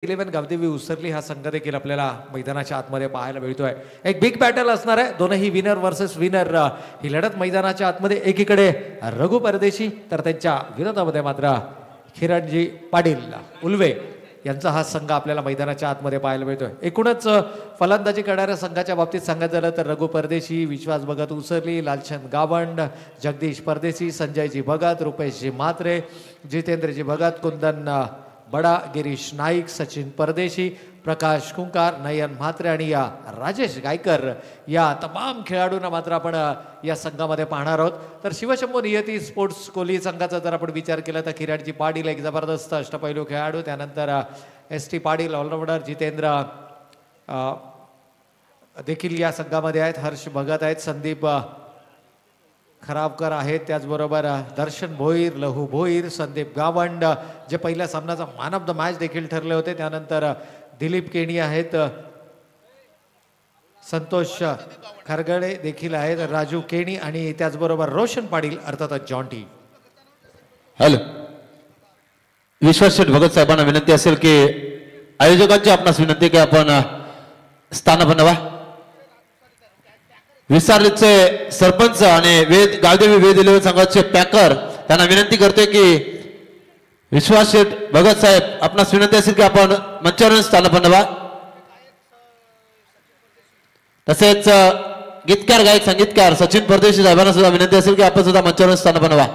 11 गावदेवी उसरली हा संघ देखील आपल्याला मैदानाच्या आतमध्ये पाहायला मिळतोय. एक बिग बॅटल असणार आहे. दोनही विनर वर्सेस विनर ही लढत मैदानाच्या आतमध्ये. एकीकडे रघु परदेशी तर त्यांच्या विरोधामध्ये मात्र किरणजी पाटील उल्वे यांचा हा संघ आपल्याला मैदानाच्या आतमध्ये पाहायला मिळतोय. एकूणच फलंदाजी करणाऱ्या संघाच्या बाबतीत सांगायचं झालं तर रघु परदेशी, विश्वास भगत उसरली, लालचंद गावंड, जगदीश परदेशी, संजयजी भगत, रुपेशजी म्हात्रे, जितेंद्रजी भगत, कुंदन बडा, गिरीश नाईक, सचिन परदेशी, प्रकाश कुंकार, नयन म्हात्रे आणि या राजेश गायकर या तमाम खेळाडूंना मात्र आपण या संघामध्ये पाहणार आहोत. तर शिवशंभू नियती स्पोर्ट्स कोहली संघाचा जर आपण विचार केला तर किरणजी पाटील एक जबरदस्त अष्टपैलू खेळाडू, त्यानंतर S T Patil allrounder, Jitendra देखील या संघामध्ये आहेत, हर्ष भगत आहेत, संदीप खराबकर आहेत, त्याचबरोबर दर्शन भोईर, लहू भोईर, संदीप गावंड जे पहिल्या सामन्याचा मॅन ऑफ द मॅच देखील ठरले होते, त्यानंतर दिलीप केणी आहेत, संतोष खरगडे देखील आहेत, राजू केणी आणि त्याचबरोबर रोशन पाटील अर्थातच जॉन्टी. हॅलो, विश्वास शेठ भगत साहेबांना विनंती असेल की आयोजकांची आपणास विनंती की आपण स्थान बनवा. विसारलीचे सरपंच आणि गावदेवी वेद इलेव्हन संघाचे पॅकर त्यांना विनंती करतोय की विश्वास शेठ भगत साहेब आपणास विनंती असेल की आपण मंचावरून स्थान बनवा. तसेच गीतकार गायक संगीतकार सचिन परदेशी साहेबांना सुद्धा विनंती असेल की आपण सुद्धा मंचावरून स्थान बनवा.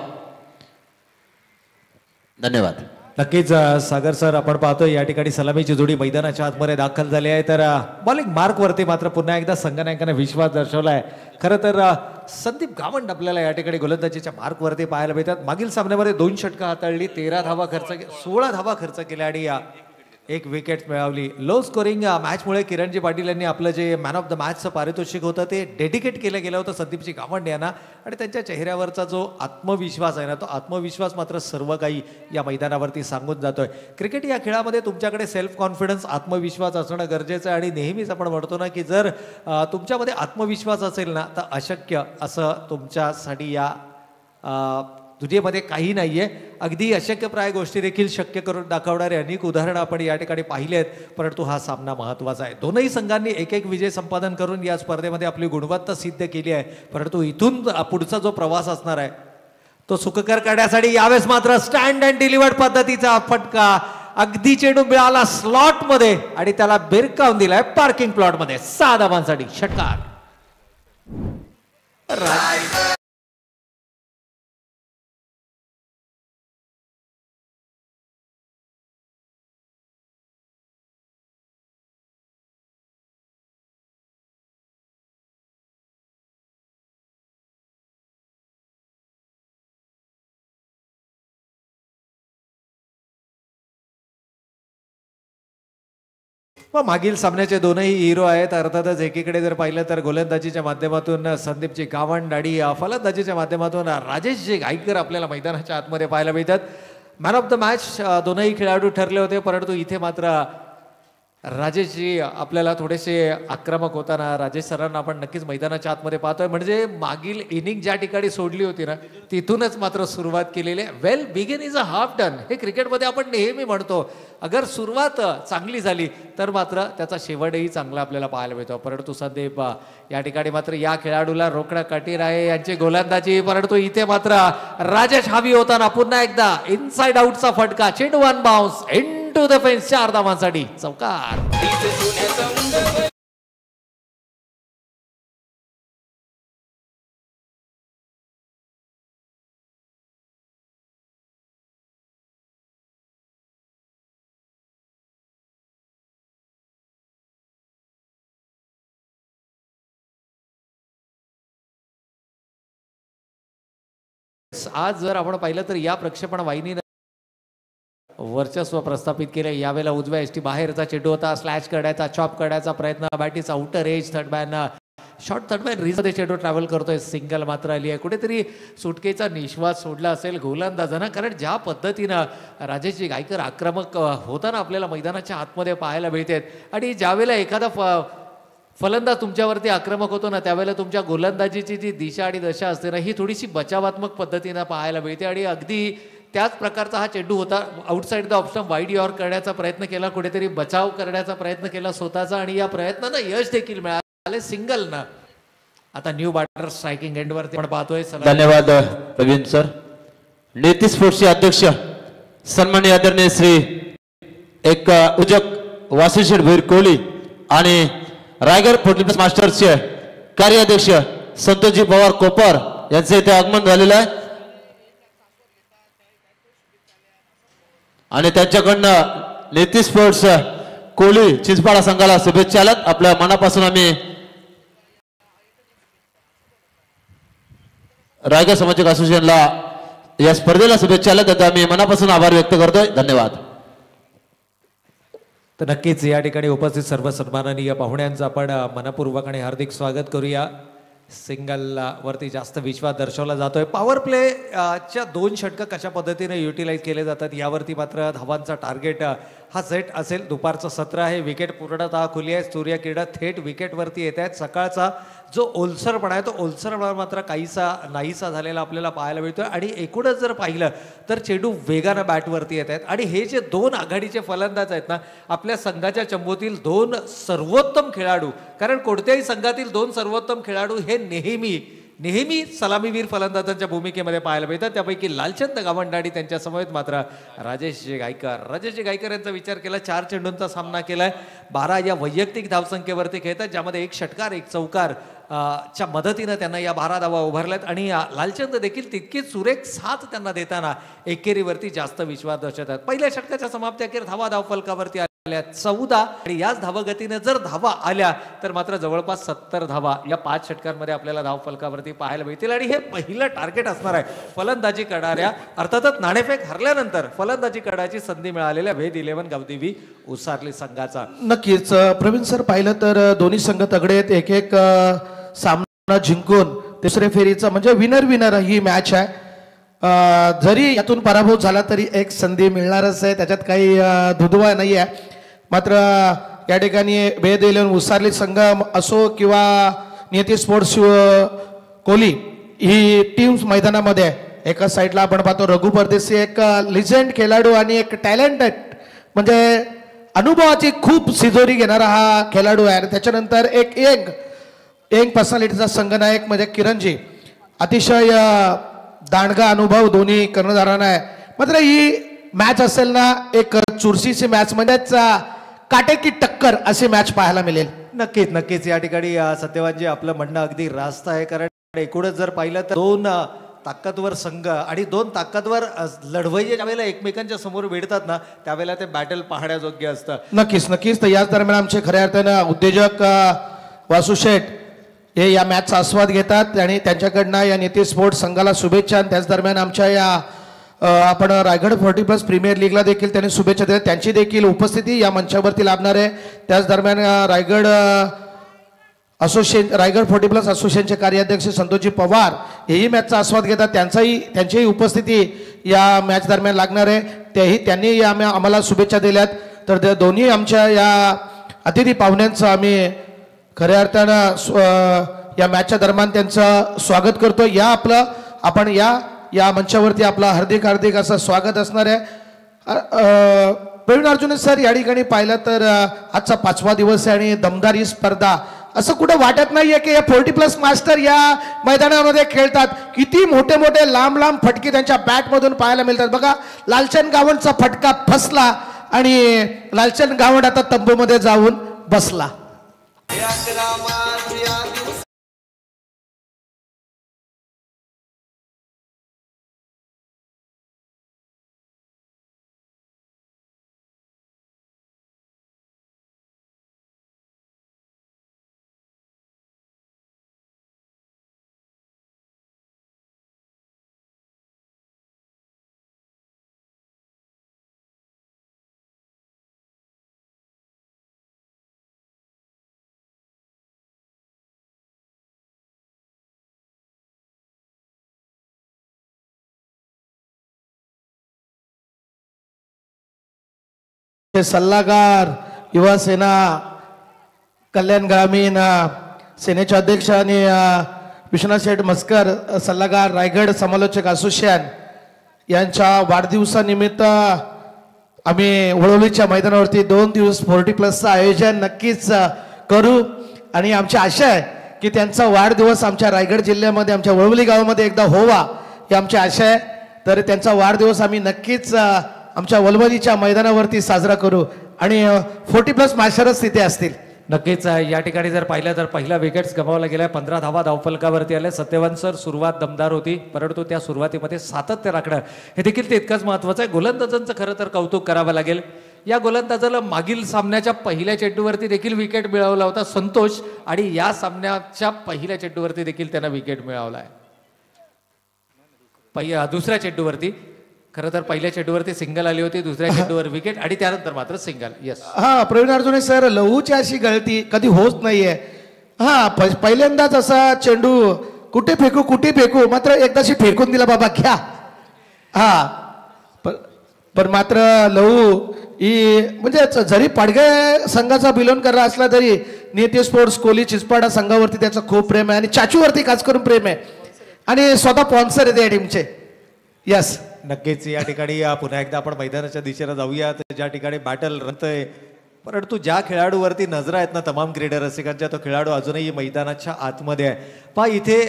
धन्यवाद. नक्कीच सागर सर, आपण पाहतोय या ठिकाणी सलामीची जोडी मैदानाच्या आतमध्ये दाखल झाली आहे. तर बॉलिंग मार्क वरती मात्र पुन्हा एकदा संघनायकाने विश्वास दर्शवलाय. खरं तर संदीप गावंड आपल्याला या ठिकाणी गोलंदाजीच्या मार्क वरती पाहायला मिळतात. मागील सामन्यामध्ये 2 षटकं हाताळली, 13 धावा खर्च 16 धावा खर्च केल्या आणि एक विकेट मिळवली. लो स्कोरिंग मॅचमुळे किरणजी पाटील यांनी आपलं जे मॅन ऑफ द मॅचचं पारितोषिक होतं ते डेडिकेट केलं गेलं होतं संदीपजी गावंड यांना. आणि त्यांच्या चेहऱ्यावरचा जो आत्मविश्वास आहे ना, तो आत्मविश्वास मात्र सर्व काही या मैदानावरती सांगून जातोय. क्रिकेट या खेळामध्ये तुमच्याकडे सेल्फ कॉन्फिडन्स, आत्मविश्वास असणं गरजेचं आहे. आणि नेहमीच आपण म्हणतो ना की जर तुमच्यामध्ये आत्मविश्वास असेल ना तर अशक्य असं तुमच्यासाठी या दुनियेमध्ये काही नाहीये. अगदी अशक्यप्राय गोष्टी देखील शक्य करून दाखवणारे अनेक उदाहरणं आपण या ठिकाणी पाहिली आहेत. परंतु हा सामना महत्त्वाचा आहे. दोनही संघांनी एक एक विजय संपादन करून या स्पर्धेमध्ये आपली गुणवत्ता सिद्ध केली आहे. परंतु इथून पुढचा जो प्रवास असणार आहे तो सुखकर करण्यासाठी यावेळेस मात्र स्टँड अँड डिलिव्हर्ड पद्धतीचा फटका अगदी चेंडू मिळाला स्लॉटमध्ये आणि त्याला बिरकावून दिलाय पार्किंग प्लॉटमध्ये. 6 धावांसाठी षटकार. मागील सामन्याचे दोनही हिरो आहेत. अर्थातच एकीकडे जर पाहिलं तर गोलंदाजीच्या माध्यमातून संदीपजी गावंड आणि फलंदाजीच्या माध्यमातून राजेशजी गायकर आपल्याला मैदानाच्या आतमध्ये पाहायला मिळतात. मॅन ऑफ द मॅच दोनही खेळाडू ठरले होते. परंतु इथे मात्र राजेशजी आपल्याला थोडेसे आक्रमक होताना राजेश सरांना आपण नक्कीच मैदानाच्या आतमध्ये पाहतोय. म्हणजे मागील इनिंग ज्या ठिकाणी सोडली होती ना तिथूनच मात्र सुरुवात केलेली आहे. Well begin is a half done हे क्रिकेटमध्ये आपण नेहमी म्हणतो. अगर सुरुवात चांगली झाली तर मात्र त्याचा शेवटही चांगला आपल्याला पाहायला मिळतो. परंतु संदीप या ठिकाणी मात्र या खेळाडूला रोखणं कठीण आहे, यांची गोलंदाजी. परंतु इथे मात्र राजेश हवी होताना पुन्हा एकदा इनसाइड आउटचा फटका, चेंडू one bounce into the fence. 4 धावांसाठी चौकार. आज जर आपण पाहिलं तर या प्रक्षेपण वाहिनीने वर्चस्व प्रस्थापित केले. यावेळेला उजव्या एसटी बाहेरचा चेंडू होता, स्लॅश करण्याचा, चॉप करण्याचा प्रयत्न, बॅटीचा outer edge, third man short, third man रीजमध्ये चेंडू ट्रॅव्हल करतोय. सिंगल मात्र आली आहे. कुठेतरी सुटकेचा निश्वास सोडला असेल गोलंदाजांना. कारण ज्या पद्धतीनं राजेशजी गायकर आक्रमक होताना आपल्याला मैदानाच्या आतमध्ये पाहायला मिळतात. आणि ज्यावेळेला एखादा फलंदाज तुमच्यावरती आक्रमक होतो ना त्यावेळेला तुमच्या गोलंदाजीची जी दिशा आणि दशा असते ना ही थोडीशी बचावात्मक पद्धतीने पाहायला मिळते. आणि अगदी त्याच प्रकारचा हा चेंडू होता. Outside the option wide your करण्याचा प्रयत्न केला, कुठेतरी बचाव करण्याचा प्रयत्न केला स्वतःचा आणि या प्रयत्नानं यश देखील मिळाले सिंगलनं. आता न्यू बॅटर स्ट्रायकिंग एंडवरती आपण पाहतोय. धन्यवाद प्रवीण सर. नेती स्पोर्ट्सचे अध्यक्ष सन्माननीय आदरणीय श्री एक उजक वासुशेठ भैर कोहली आणि रायगड फोर्टी मास्टर्सचे कार्याध्यक्ष संतोषजी पवार कोपर यांचे इथे आगमन झालेलं आहे आणि त्यांच्याकडनं नेती स्पोर्ट्स कोहली चिंचपाडा संघाला शुभेच्छा आल्यात. आपल्या मनापासून आम्ही रायगड सामाजिक असोसिएशनला या स्पर्धेला शुभेच्छा आल्या, त्याचा आम्ही मनापासून आभार व्यक्त करतोय. धन्यवाद. तर नक्कीच या ठिकाणी उपस्थित सर्व सन्माननीय पाहुण्यांचं आपण मनपूर्वक आणि हार्दिक स्वागत करूया. सिंगल वरती जास्त विश्वास दर्शवला जातोय. पॉवर प्ले च्या 2 षटकं कशा पद्धतीने युटिलाइज केले जातात यावरती मात्र धावांचा टार्गेट हा सेट असेल. दुपारचं सत्र आहे, विकेट पूर्णतः खुली आहे, सूर्यकिरण थेट विकेटवरती येत आहेत. सकाळचा जो ओलसरपणा आहे तो ओलसरपणा मात्र काहीसा नाहीसा झालेला आपल्याला पाहायला मिळतोय आणि एकूणच जर पाहिलं तर चेंडू वेगानं बॅटवरती येत आहेत आणि हे जे 2 आघाडीचे फलंदाज आहेत ना, आपल्या संघाच्या चंबूतील 2 सर्वोत्तम खेळाडू, कारण कोणत्याही संघातील 2 सर्वोत्तम खेळाडू हे नेहमी सलामीवीर फलंदाजांच्या भूमिकेमध्ये पाहायला मिळतात. त्यापैकी लालचंद गावंडाडी त्यांच्या समवेत मात्र राजेशजी गायकर यांचा विचार केला. 4 चेंडूंचा सामना केलाय, 12 या वैयक्तिक धावसंख्येवरती खेळतात, ज्यामध्ये 1 षटकार 1 चौकार च्या मदतीनं त्यांना या 12 धावा उभारल्यात आणि लालचंद देखील तितकीच सुरेख साथ त्यांना देताना एकेरीवरती जास्त विश्वास दर्शवतात. पहिल्या षटकाच्या समाप्ती धावा धावफलकावरती आल्या 14 आणि याच धावगतीने जर धावा आल्या तर मात्र जवळपास 70 धावा या 5 षटकांमध्ये आपल्याला धावफलकावरती पाहायला मिळतील आणि हे पहिलं टार्गेट असणार आहे फलंदाजी करणाऱ्या, अर्थातच नाणेफेक हरल्यानंतर फलंदाजी करण्याची संधी मिळालेल्या वेद 11 गावदेवी उसारली संघाचा. नक्कीच प्रवीण सर, पाहिलं तर दोन्ही संघ तगडे आहेत. एक सामना जिंकून तिसऱ्या फेरीचा म्हणजे विनर ही मॅच आहे. जरी यातून पराभव झाला तरी एक संधी मिळणारच आहे, त्याच्यात काही दुधवा नाही आहे. मात्र या ठिकाणी वेद 11 उसारली संघ असो किंवा नियती स्पोर्ट्स कोहली ही टीम्स मैदानामध्ये आहे. एका साईडला आपण पाहतो रघु परदेशी, एक लिजेंड खेळाडू आणि एक टॅलेंटेड म्हणजे अनुभवाची खूप सिजोरी घेणारा हा खेळाडू आहे. आणि त्याच्यानंतर एक यंग पर्सनॅलिटीचा संघनायक म्हणजे किरणजी, अतिशय दांडगा अनुभव दोन्ही कर्णधारांना आहे. मात्र ही मॅच असेल ना एक चुरशीची मॅच, म्हणजेच काटेकी टक्कर अशी मॅच पाहायला मिळेल. नक्कीच या ठिकाणी सत्यवानजी आपलं म्हणणं अगदी रास्त आहे, कारण एकूणच जर पाहिलं तर 2 ताकदवर संघ आणि 2 ताकदवर लढवय्ये ज्यावेळेला एकमेकांच्या समोर भिडतात ना त्यावेळेला ते बॅटल पाहण्यायोग्य असतं. नक्कीच तर याच दरम्यान आमचे खऱ्या अर्थानं उद्योजक वासुशेठ हे या मॅचचा आस्वाद घेतात आणि त्यांच्याकडनं या निती स्पोर्ट्स संघाला शुभेच्छा. त्याच दरम्यान आमच्या या आपण रायगड 40+ प्रीमियर लीगला देखील त्यांनी शुभेच्छा दिल्या, त्यांची देखील उपस्थिती या मंचावरती लाभणार आहे. त्याच दरम्यान रायगड 40+ असोसिएशनचे कार्याध्यक्ष संतोषजी पवार हेही मॅचचा आस्वाद घेतात, त्यांचीही उपस्थिती या मॅच दरम्यान लागणार आहे. त्यांनी आम्हाला शुभेच्छा दिल्यात. तर दोन्ही आमच्या या अतिथी पाहुण्यांचं आम्ही खऱ्या अर्थानं या मॅचच्या दरम्यान त्यांचं स्वागत करतो. आपण या मंचावरती आपला हार्दिक असं स्वागत असणार आहे. प्रवीण अर्जुन सर, या ठिकाणी पाहिलं तर आजचा 5वा दिवस आहे आणि दमदार ही स्पर्धा, असं कुठं वाटत नाहीये की या 40+ मास्टर या मैदानामध्ये खेळतात. किती मोठे लांब फटके त्यांच्या बॅटमधून पाहायला मिळतात. बघा, लालचंद गावंडचा फटका फसला आणि लालचंद गावंड आता तंबूमध्ये जाऊन बसला. सल्लागार युवा सेना कल्याण ग्रामीण सेनेचे अध्यक्ष आणि विश्वनाथ शेठ मस्कर, सल्लागार रायगड समालोचक असोसिएशन यांच्या वाढदिवसानिमित्त आम्ही वळवलीच्या मैदानावरती 2 दिवस 40+ आयोजन नक्कीच करू आणि आमची आशा आहे की त्यांचा वाढदिवस आमच्या रायगड जिल्ह्यामध्ये आमच्या वळवली गावामध्ये एकदा होवा ही आमची आशा आहे. तर त्यांचा वाढदिवस आम्ही नक्कीच आमच्या वळवलीच्या मैदानावरती साजरा करू आणि 40+ माशारच तिथे असतील. नक्कीच या ठिकाणी जर पाहिलं तर पहिला विकेट्स गमावला गेलाय. 15 धावा धावफलकावरती आले. सत्यवान सर सुरुवात दमदार होती परंतु त्या सुरुवातीमध्ये सातत्य राखणं हे देखील तितकंच महत्वाचं आहे. गोलंदाजांचं खरं तर कौतुक करावं लागेल. या गोलंदाजाला मागील सामन्याच्या पहिल्या चेंडूवरती देखील विकेट मिळवला होता संतोष आणि या सामन्याच्या पहिल्या चेंडूवरती देखील त्यांना विकेट मिळवला आहे. दुसऱ्या चेंडूवरती खरं तर पहिल्या चेंडूवरती सिंगल आली होती. दुसऱ्या चेंडूवर विकेट आणि त्यानंतर मात्र सिंगल. येस हा प्रवीण अर्जुने सर लहूची अशी गळती कधी होत नाहीये. हा पहिल्यांदाच असा चेंडू कुठे फेकू मात्र एकदाशी फेकून दिला बाबा घ्या. हा पण मात्र लहू ही म्हणजे जरी पाडगे संघाचा बिलोन करला असला तरी नेते स्पोर्ट्स कोहली चिचपाडा संघावरती त्याचं खूप प्रेम आहे आणि चाचूवरती खास करून प्रेम आहे आणि स्वतः स्पॉन्सर आहे त्या टीमचे. यस नक्कीच या ठिकाणी पुन्हा एकदा आपण मैदानाच्या दिशेला जाऊयात ज्या ठिकाणी बॅटल रंगतंय. परंतु ज्या खेळाडूवरती नजरा आहेत ना तमाम क्रीडा रसिकांच्या तो खेळाडू अजूनही मैदानाच्या आतमध्ये आहे. पहा इथे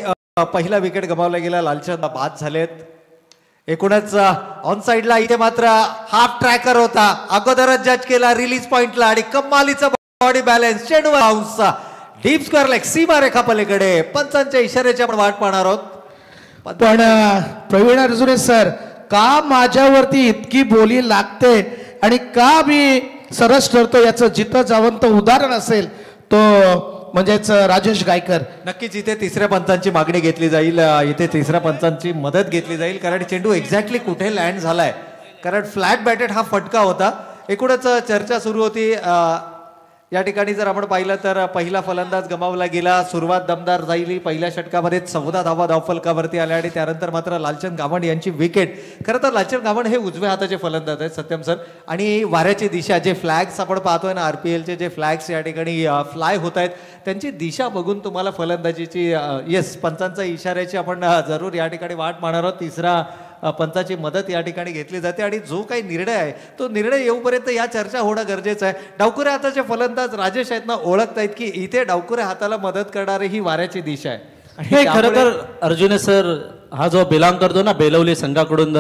पहिला विकेट गमावला गेला. लालचंद बाद झालेत. एकूणच ऑन साइडला इथे मात्र हाफ ट्रॅकर होता. अगोदरच जज केला रिलीज पॉइंटला आणि कमालीचा बॉडी बॅलन्स चेंडू बाउन्सचा डीप स्क्वेअर लेग सीमा रेखा पलीकडे. पंचांच्या इशाऱ्याची आपण वाट पाहणार आहोत. पण प्रवीण अर्जुने सर का माझ्यावरती इतकी बोली लागते आणि का मी सरस ठरतो याचं जिथं जावंत उदाहरण असेल तो म्हणजेच राजेश गायकर. नक्कीच इथे तिसऱ्या पंचांची मागणी घेतली जाईल. इथे तिसऱ्या पंचांची मदत घेतली जाईल कारण चेंडू एक्झॅक्टली कुठे लँड झालाय. कारण फ्लॅट बॅटेड हा फटका होता. एकूणच चर्चा सुरू होती. या ठिकाणी जर आपण पाहिलं तर पहिला फलंदाज गमावला गेला. सुरुवात दमदार झाली. पहिल्या षटकामध्ये 14 धावा धावफलकावरती आल्या आणि त्यानंतर मात्र लालचंद गावंड यांची विकेट. खरं तर लालचंद गावंड हे उजव्या हाताचे फलंदाज आहेत सत्यम सर आणि वाऱ्याची दिशा जे फ्लॅग्स आपण पाहतोय ना RPLचे जे फ्लॅग्स या ठिकाणी फ्लाय होत आहेत त्यांची दिशा बघून तुम्हाला फलंदाजीची येस पंचांचा इशाऱ्याची आपण जरूर या ठिकाणी वाट पाहणार आहोत. तिसरा पंचाची मदत या ठिकाणी घेतली जाते आणि जो काही निर्णय आहे तो निर्णय येऊपर्यंत या चर्चा होणं गरजेचं आहे. डावकुरे हाताचे फलंदाज राजेश आहेत ना ओळखतायत की इथे डावकुरे हाताला मदत करणारी ही वाऱ्याची दिशा आहे. हे खरं तर अर्जुने सर हा जो बिलॉंग करतो ना बेलवली संघाकडून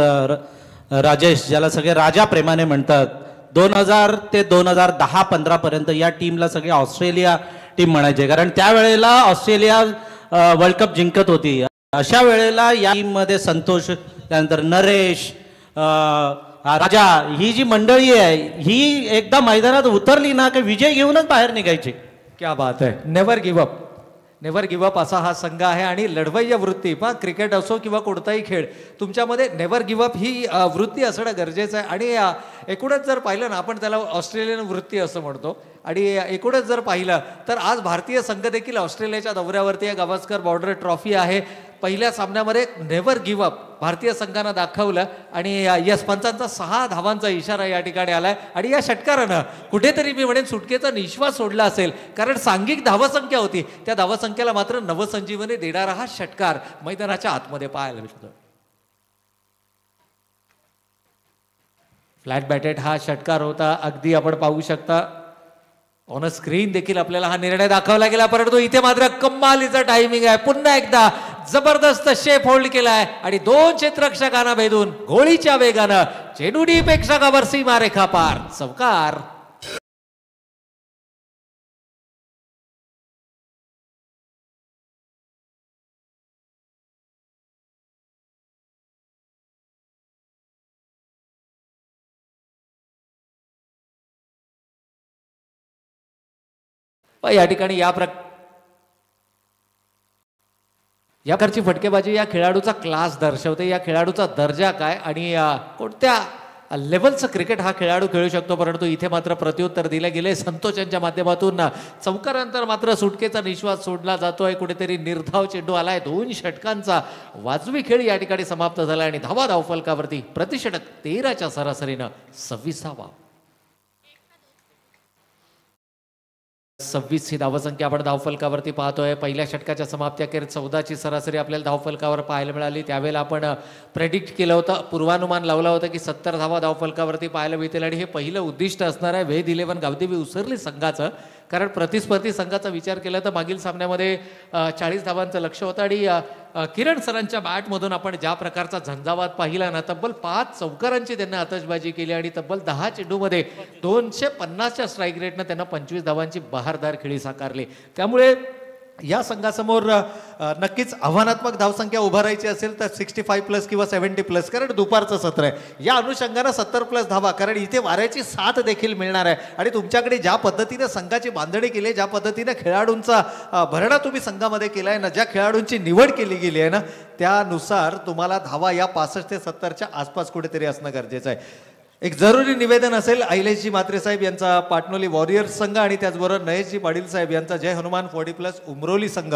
राजेश ज्याला सगळे राजा प्रेमाने म्हणतात 2000 ते 2010-15 पर्यंत या टीमला सगळे ऑस्ट्रेलिया टीम म्हणायचे कारण त्यावेळेला ऑस्ट्रेलिया वर्ल्ड कप जिंकत होती. अशा वेळेला या टीम मध्ये संतोष त्यानंतर नरेश राजा ही जी मंडळी आहे ही एकदा मैदानात उतरली ना की विजय घेऊनच बाहेर निघायची. क्या बात आहे. नेव्हर गिव्ह अप असा हा संघ आहे आणि लढवय्य वृत्ती पहा क्रिकेट असो किंवा कोणताही खेळ तुमच्यामध्ये नेव्हर गिव्ह अप ही वृत्ती असणं गरजेचं आहे. आणि एकूणच जर पाहिलं ना आपण त्याला ऑस्ट्रेलियन वृत्ती असं म्हणतो आणि एकूणच जर पाहिलं तर आज भारतीय संघ देखील ऑस्ट्रेलियाच्या दौऱ्यावरती आहे. गावस्कर बॉर्डर ट्रॉफी आहे. पहिल्या सामन्यामध्ये नेव्हर गिव्ह अप भारतीय संघानं दाखवलं आणि यस पंचांचा 6 धावांचा इशारा या ठिकाणी आलाय आणि या षटकारानं कुठेतरी मी म्हणेन सुटकेचा निश्वास सोडला असेल कारण सांघिक धावसंख्या होती. त्या धावसंख्येला मात्र नवसंजीवनी देणारा हा षटकार मैदानाच्या आतमध्ये पाहायला मिळतो. फ्लॅट बॅटेड हा षटकार होता. अगदी आपण पाहू शकता ऑन स्क्रीन देखील आपल्याला हा निर्णय दाखवला गेला परंतु इथे मात्र कमालीचा टायमिंग आहे. पुन्हा एकदा जबरदस्त शेप होल्ड केलाय आणि 2 क्षेत्ररक्षकांना भेदून गोळीच्या वेगानं चेंडू डीपेक्षकावर सीमारेखा पार चौकार. या ठिकाणी या प्रकारची फटकेबाजी या खेळाडूचा क्लास दर्शवते. या खेळाडूचा दर्जा काय आणि कोणत्या लेवलचं क्रिकेट हा खेळाडू खेळू शकतो. परंतु इथे मात्र प्रत्युत्तर दिले गेले संतोष यांच्या माध्यमातून. चौकारानंतर मात्र सुटकेचा निश्वास सोडला जातोय. कुठेतरी निर्धाव चेंडू आलाय. 2 षटकांचा वाजवी खेळ या ठिकाणी समाप्त झाला आणि धावा धावफलकावरती प्रतिषटक 13च्या सरासरीनं 26वा. 26 ही धावसंख्या आपण धावफलकावरती पाहतोय. पहिल्या षटकाच्या समाप्तीअखेर 14ची सरासरी आपल्याला धावफलकावर पाहायला मिळाली. त्यावेळेला आपण प्रेडिक्ट केलं होतं, पूर्वानुमान लावला होता की 70 धावा धावफलकावरती पाहायला मिळतील आणि हे पहिलं उद्दिष्ट असणार आहे वेद 11 गावदेवी उसरली संघाचं. कारण प्रतिस्पर्धी संघाचा विचार केला तर मागील सामन्यामध्ये 40 धावांचं लक्ष होतं आणि किरण सरांच्या बॅटमधून आपण ज्या प्रकारचा झंझावात पाहिला ना, तब्बल 5 चौकारांची त्यांना आतषबाजी केली आणि तब्बल 10 चेंडूमध्ये 250च्या स्ट्राईक रेटनं त्यांना 25 धावांची बहारदार खेळी साकारली. त्यामुळे या संघासमोर नक्कीच आव्हानात्मक धावसंख्या उभारायची असेल तर 65+ किंवा 70+, कारण दुपारचं सत्र आहे. या अनुषंगानं 70+ धावा, कारण इथे वाऱ्याची साथ देखील मिळणार आहे आणि तुमच्याकडे ज्या पद्धतीने संघाची बांधणी केली आहे, ज्या पद्धतीने खेळाडूंचा भरणा तुम्ही संघामध्ये केला आहे ना, ज्या खेळाडूंची निवड केली गेली आहे ना, त्यानुसार तुम्हाला धावा या 65 ते 70च्या आसपास कुठेतरी असणं गरजेचं आहे. एक जरुरी निवेदन असेल अहिलेशजी म्हात्रे साहेब यांचा पाटणोली वॉरियर्स संघ आणि त्याचबरोबर नयेशजी पाटील साहेब यांचा जय हनुमान 40+ उमरोली संघ,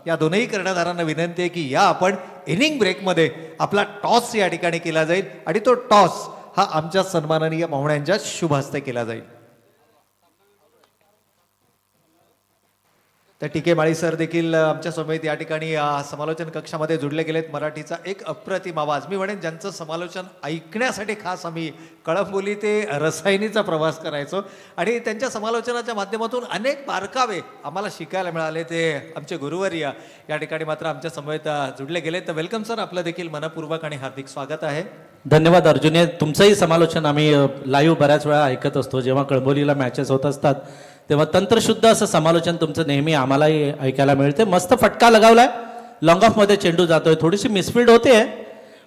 या दोनही कर्णधारांना विनंती आहे की या आपण इनिंग ब्रेकमध्ये आपला टॉस या ठिकाणी केला जाईल आणि तो टॉस हा आमच्या सन्माननीय पाहुण्यांच्या शुभ हस्ते केला जाईल. तर टीके माळी सर देखील आमच्या समेत या ठिकाणी समालोचन कक्षामध्ये जुडले गेलेत. मराठीचा एक अप्रतिम आवाज, मी म्हणेन ज्यांचं समालोचन ऐकण्यासाठी खास आम्ही कळंबोली ते रसायनीचा प्रवास करायचो आणि त्यांच्या समालोचनाच्या माध्यमातून अनेक बारकावे आम्हाला शिकायला मिळाले. ते आमचे गुरुवर्य या ठिकाणी मात्र आमच्या समेत जुडले गेलेत. तर वेलकम सर, आपलं देखील मनपूर्वक आणि हार्दिक स्वागत आहे. धन्यवाद अर्जुन. तुमचंही समालोचन आम्ही लाईव्ह बऱ्याच वेळा ऐकत असतो. जेव्हा कळंबोलीला मॅचेस होत असतात तेव्हा तंत्रशुद्ध असं समालोचन तुमचं नेहमी आम्हालाही ऐकायला मिळते. मस्त फटका लगावलाय, लॉंग ऑफमध्ये चेंडू जातोय, थोडीशी मिसफिल्ड होते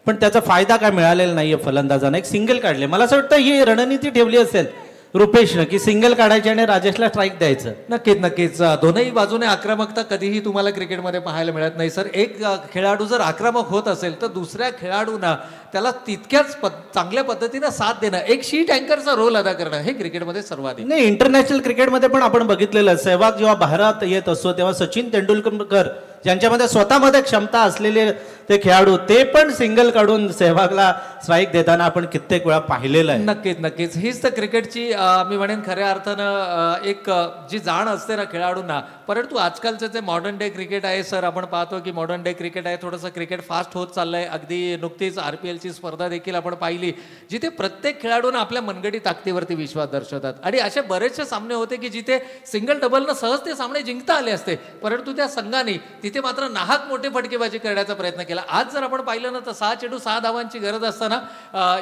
पण त्याचा फायदा काय मिळालेला नाहीये फलंदाजाने. एक सिंगल काढले. मला असं वाटतं ही रणनीती ठेवली असेल रुपेशनं की सिंगल काढायचे आणि राजेशला स्ट्राईक द्यायचं. नक्कीच दोनही बाजूने आक्रमकता कधीही तुम्हाला क्रिकेटमध्ये पाहायला मिळत नाही सर. एक खेळाडू जर आक्रमक होत असेल तर दुसऱ्या खेळाडूंना त्याला तितक्याच चांगल्या पद्धतीनं साथ देणं, एक शीट अँकरचा रोल अदा करणं हे क्रिकेटमध्ये सर्वाधिक. नाही, इंटरनॅशनल क्रिकेटमध्ये पण आपण बघितलेलं, सहवाग जेव्हा भारतात येत असतो तेव्हा सचिन तेंडुलकर ज्यांच्यामध्ये स्वतःमध्ये क्षमता असलेले ते खेळाडू ते पण सिंगल काढून सहवागला स्ट्राईक देताना आपण कित्येक वेळा पाहिलेलं आहे. नक्कीच हीच तर क्रिकेटची मी म्हणेन खऱ्या अर्थानं एक जी जाण असते ना खेळाडूंना. परंतु आजकालचं जे मॉडर्न डे क्रिकेट आहे सर, आपण पाहतो की मॉडर्न डे क्रिकेट आहे, थोडंसं क्रिकेट फास्ट होत चाललंय. अगदी नुकतीच RPLची स्पर्धा देखील आपण पाहिली जिथे प्रत्येक खेळाडूंना आपल्या मनगटी ताकदीवरती विश्वास दर्शवतात आणि असे बरेचसे सामने होते की जिथे सिंगल डबलनं सहज ते सामने जिंकता आले असते, परंतु त्या संघाने तिथे मात्र नाहक मोठे फटकेबाजी करण्याचा प्रयत्न केला. आज जर आपण पाहिलं ना तर 6 चेंडू 6 धावांची गरज असताना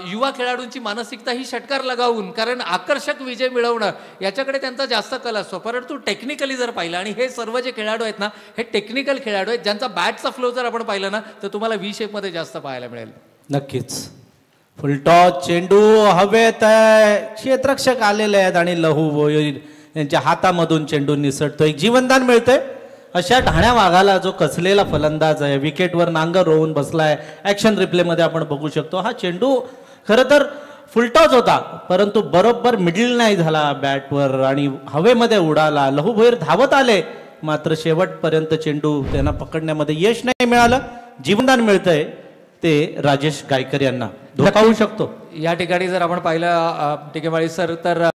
युवा खेळाडूंची मानसिकता ही षटकार लगावून, कारण आकर्षक विजय मिळवणं याच्याकडे त्यांचा जास्त कल असतो. परंतु टेक्निकली जर पाहिलं, आणि हे सर्व जे खेळाडू आहेत ना हे टेक्निकल खेळाडू आहेत ज्यांचा बॅटचा फ्लो जर आपण पाहिलं ना तर तुम्हाला V शेपमध्ये जास्त पाहायला मिळेल. नक्कीच फुलटॉस चेंडू हवेत आहे, क्षेत्ररक्षक आलेले आहेत आणि लहू भोयर यांच्या हातामधून चेंडू निसटतो. एक जीवनदान मिळतंय अशा ढाण्या वाघाला जो कसलेला फलंदाज आहे, विकेटवर नांगर रोवून बसलाय. ॲक्शन रिप्लेमध्ये आपण बघू शकतो हा चेंडू खरं तर फुलटॉस होता परंतु बरोबर मिडल नाही झाला बॅटवर आणि हवेमध्ये उडाला. लहू भोयर धावत आले मात्र शेवटपर्यंत चेंडू त्यांना पकडण्यामध्ये यश नाही मिळालं. जीवनदान मिळतंय ते राजेश गायकर यांना. धोका होऊ शकतो या ठिकाणी जर आपण पाहिलं टिकेमाळी सर तर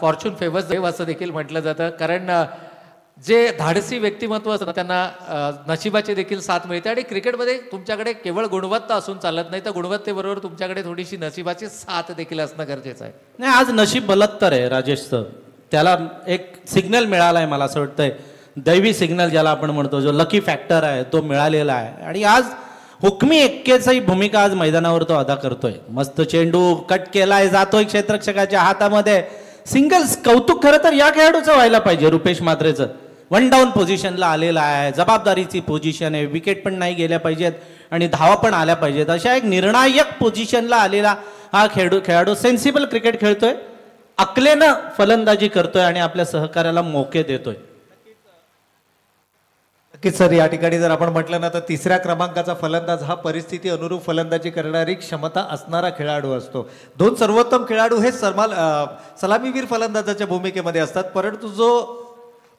फॉर्च्यून फेवर्स देव असं देखील म्हटलं जातं, कारण जे धाडसी व्यक्तिमत्व असतं त्यांना नशिबाची देखील साथ मिळते आणि क्रिकेटमध्ये तुमच्याकडे केवळ गुणवत्ता असून चालत नाही तर गुणवत्तेबरोबर तुमच्याकडे थोडीशी नशिबाची साथ देखील असणं गरजेचं आहे. नाही, आज नशीब बलत्तर आहे राजेशचं. त्याला एक सिग्नल मिळाला आहे, मला असं वाटतंय दैवी सिग्नल ज्याला आपण म्हणतो, जो लकी फॅक्टर आहे तो मिळालेला आहे आणि आज हुकमी एक्केची भूमिका आज मैदानावर तो अदा करतोय. मस्त चेंडू कट केलाय, जातोय क्षेत्ररक्षकाच्या हातामध्ये. सिंगल्स कौतुक खरं तर या खेळाडूचं व्हायला पाहिजे, रुपेश म्हात्रेचं. 1 डाऊन पोझिशनला आलेला आहे, जबाबदारीची पोझिशन आहे, विकेट पण नाही गेल्या पाहिजेत आणि धावा पण आल्या पाहिजेत. अशा एक निर्णायक पोझिशनला आलेला हा खेळाडू सेन्सिबल क्रिकेट खेळतोय, अकलेनं फलंदाजी करतोय आणि आपल्या सहकार्याला मोके देतोय. नक्कीच सर, या ठिकाणी जर आपण म्हटलं ना तर 3ऱ्या क्रमांकाचा फलंदाज हा परिस्थिती अनुरूप फलंदाजी करणारी क्षमता असणारा खेळाडू असतो. 2 सर्वोत्तम खेळाडू हे सलामीवीर फलंदाजाच्या भूमिकेमध्ये असतात, परंतु जो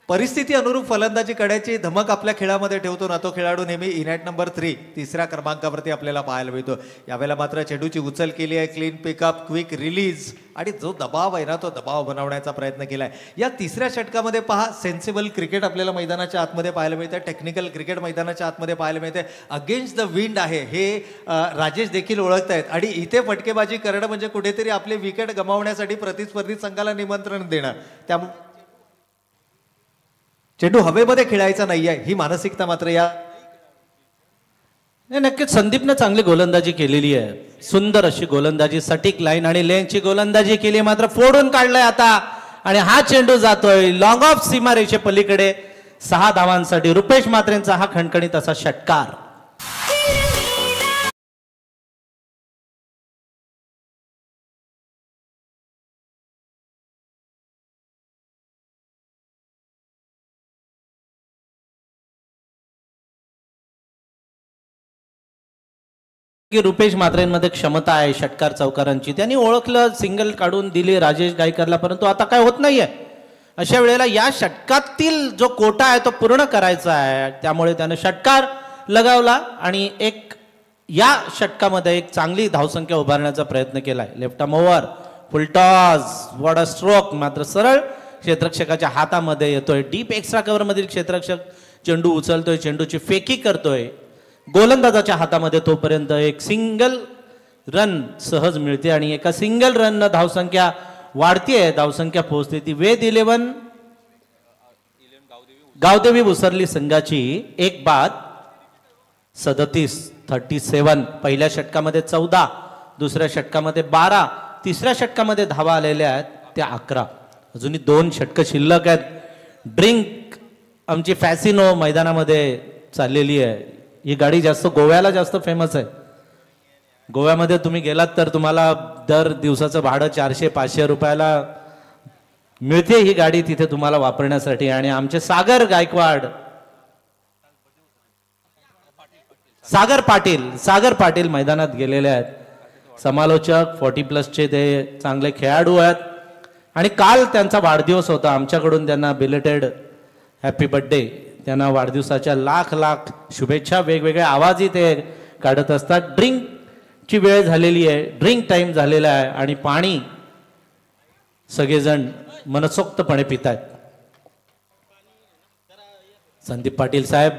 परिस्थिती अनुरूप फलंदाजी करण्याची धमक आपल्या खेळामध्ये ठेवतो ना तो खेळाडू नेहमी इनॅट नंबर 3 तिसऱ्या क्रमांकावरती आपल्याला पाहायला मिळतो. यावेळेला मात्र चेंडूची उचल केली आहे, क्लीन पिकअप, क्विक रिलीज आणि जो दबाव आहे ना तो दबाव बनवण्याचा प्रयत्न केला आहे. या तिसऱ्या षटकामध्ये पहा सेन्सिबल क्रिकेट आपल्याला मैदानाच्या आतमध्ये पाहायला मिळतं, टेक्निकल क्रिकेट मैदानाच्या आतमध्ये पाहायला मिळते. अगेन्स्ट द विंड आहे हे राजेश देखील ओळखत आहेत आणि इथे फटकेबाजी करणं म्हणजे कुठेतरी आपले विकेट गमावण्यासाठी प्रतिस्पर्धी संघाला निमंत्रण देणं. त्यामुळे चेंडू हवेमध्ये खेळायचा नाहीये ही मानसिकता मात्र या नक्कीच संदीपने चांगली गोलंदाजी केलेली आहे. सुंदर अशी गोलंदाजी, सटीक लाईन आणि लेनची गोलंदाजी केली, मात्र फोडून काढलाय आता आणि हा चेंडू जातोय लॉंग ऑफ सीमारेषे पलीकडे 6 धावांसाठी. रुपेश म्हात्रेंचा हा खणखणीत असा षटकार. की रुपेश म्हात्रेंमध्ये क्षमता आहे षटकार चौकारांची. त्यांनी ओळखलं, सिंगल काढून दिली राजेश गायकरला, परंतु आता काय होत नाहीये. अशा वेळेला या षटकातील जो कोटा आहे तो पूर्ण करायचा आहे, त्यामुळे त्याने षटकार लगावला आणि या षटकामध्ये एक चांगली धावसंख्या उभारण्याचा प्रयत्न केलाय. Left arm over, full toss, what a stroke, मात्र सरळ क्षेत्ररक्षकाच्या हातामध्ये येतोय. डीप एक्स्ट्रा कव्हर मधील क्षेत्ररक्षक चेंडू उचलतोय, चेंडूची फेकी करतोय, गोलंदाजाच्या हातामध्ये तोपर्यंत एक सिंगल रन सहज मिळते आणि एका सिंगल रन धावसंख्या वाढतीये, धावसंख्या पोहोचते ती वेद 11 गावदेवी उसरली संघाची 1 बाद 37. पहिल्या षटकामध्ये 14, दुसऱ्या षटकामध्ये 12, तिसऱ्या षटकामध्ये धावा आलेल्या आहेत त्या 11. अजूनही 2 षटकं शिल्लक आहेत. ड्रिंक आमची फॅसिनो मैदानामध्ये चाललेली आहे. ही गाडी जास्त गोव्याला जास्त फेमस आहे. गोव्यामध्ये तुम्ही गेलात तर तुम्हाला दर दिवसाचं भाडं 400-500 रुपयाला मिळते ही गाडी तिथे तुम्हाला वापरण्यासाठी. आणि आमचे सागर पाटील मैदानात गेलेले आहेत. समालोचक 40+ ते चांगले खेळाडू आहेत आणि काल त्यांचा वाढदिवस होता. आमच्याकडून त्यांना बिलेटेड हॅपी बर्थडे, त्यांना वाढदिवसाच्या लाख शुभेच्छा. वेगवेगळे आवाजही ते काढत असतात. ड्रिंकची वेळ झालेली आहे, ड्रिंक टाइम झालेला आहे आणि पाणी सगळेजण मनसोक्तपणे पितायत. संदीप पाटील साहेब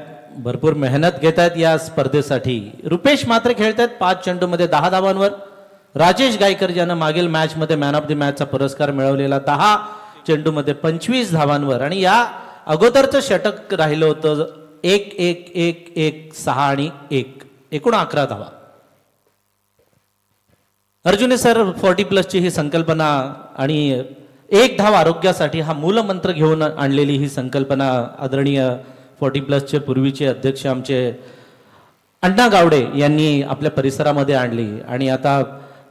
भरपूर मेहनत घेत आहेत या स्पर्धेसाठी. रुपेश म्हात्रे खेळत आहेत 5 चेंडूमध्ये 10 धावांवर. राजेश गायकर ज्यानं मागील मॅच मध्ये मॅन ऑफ द मॅचचा पुरस्कार मिळवलेला 10 चेंडूमध्ये 25 धावांवर. आणि या अगोदरचं षटक राहिलं होतं 1-1-1-1-6 आणि 1, एकूण 11 धावा. अर्जुने सर 40+ ची ही संकल्पना आणि 1 धाव आरोग्यासाठी हा मूलमंत्र घेऊन आणलेली ही संकल्पना आदरणीय 40+ चे पूर्वीचे अध्यक्ष आमचे अण्णा गावडे यांनी आपल्या परिसरामध्ये आणली आणि आता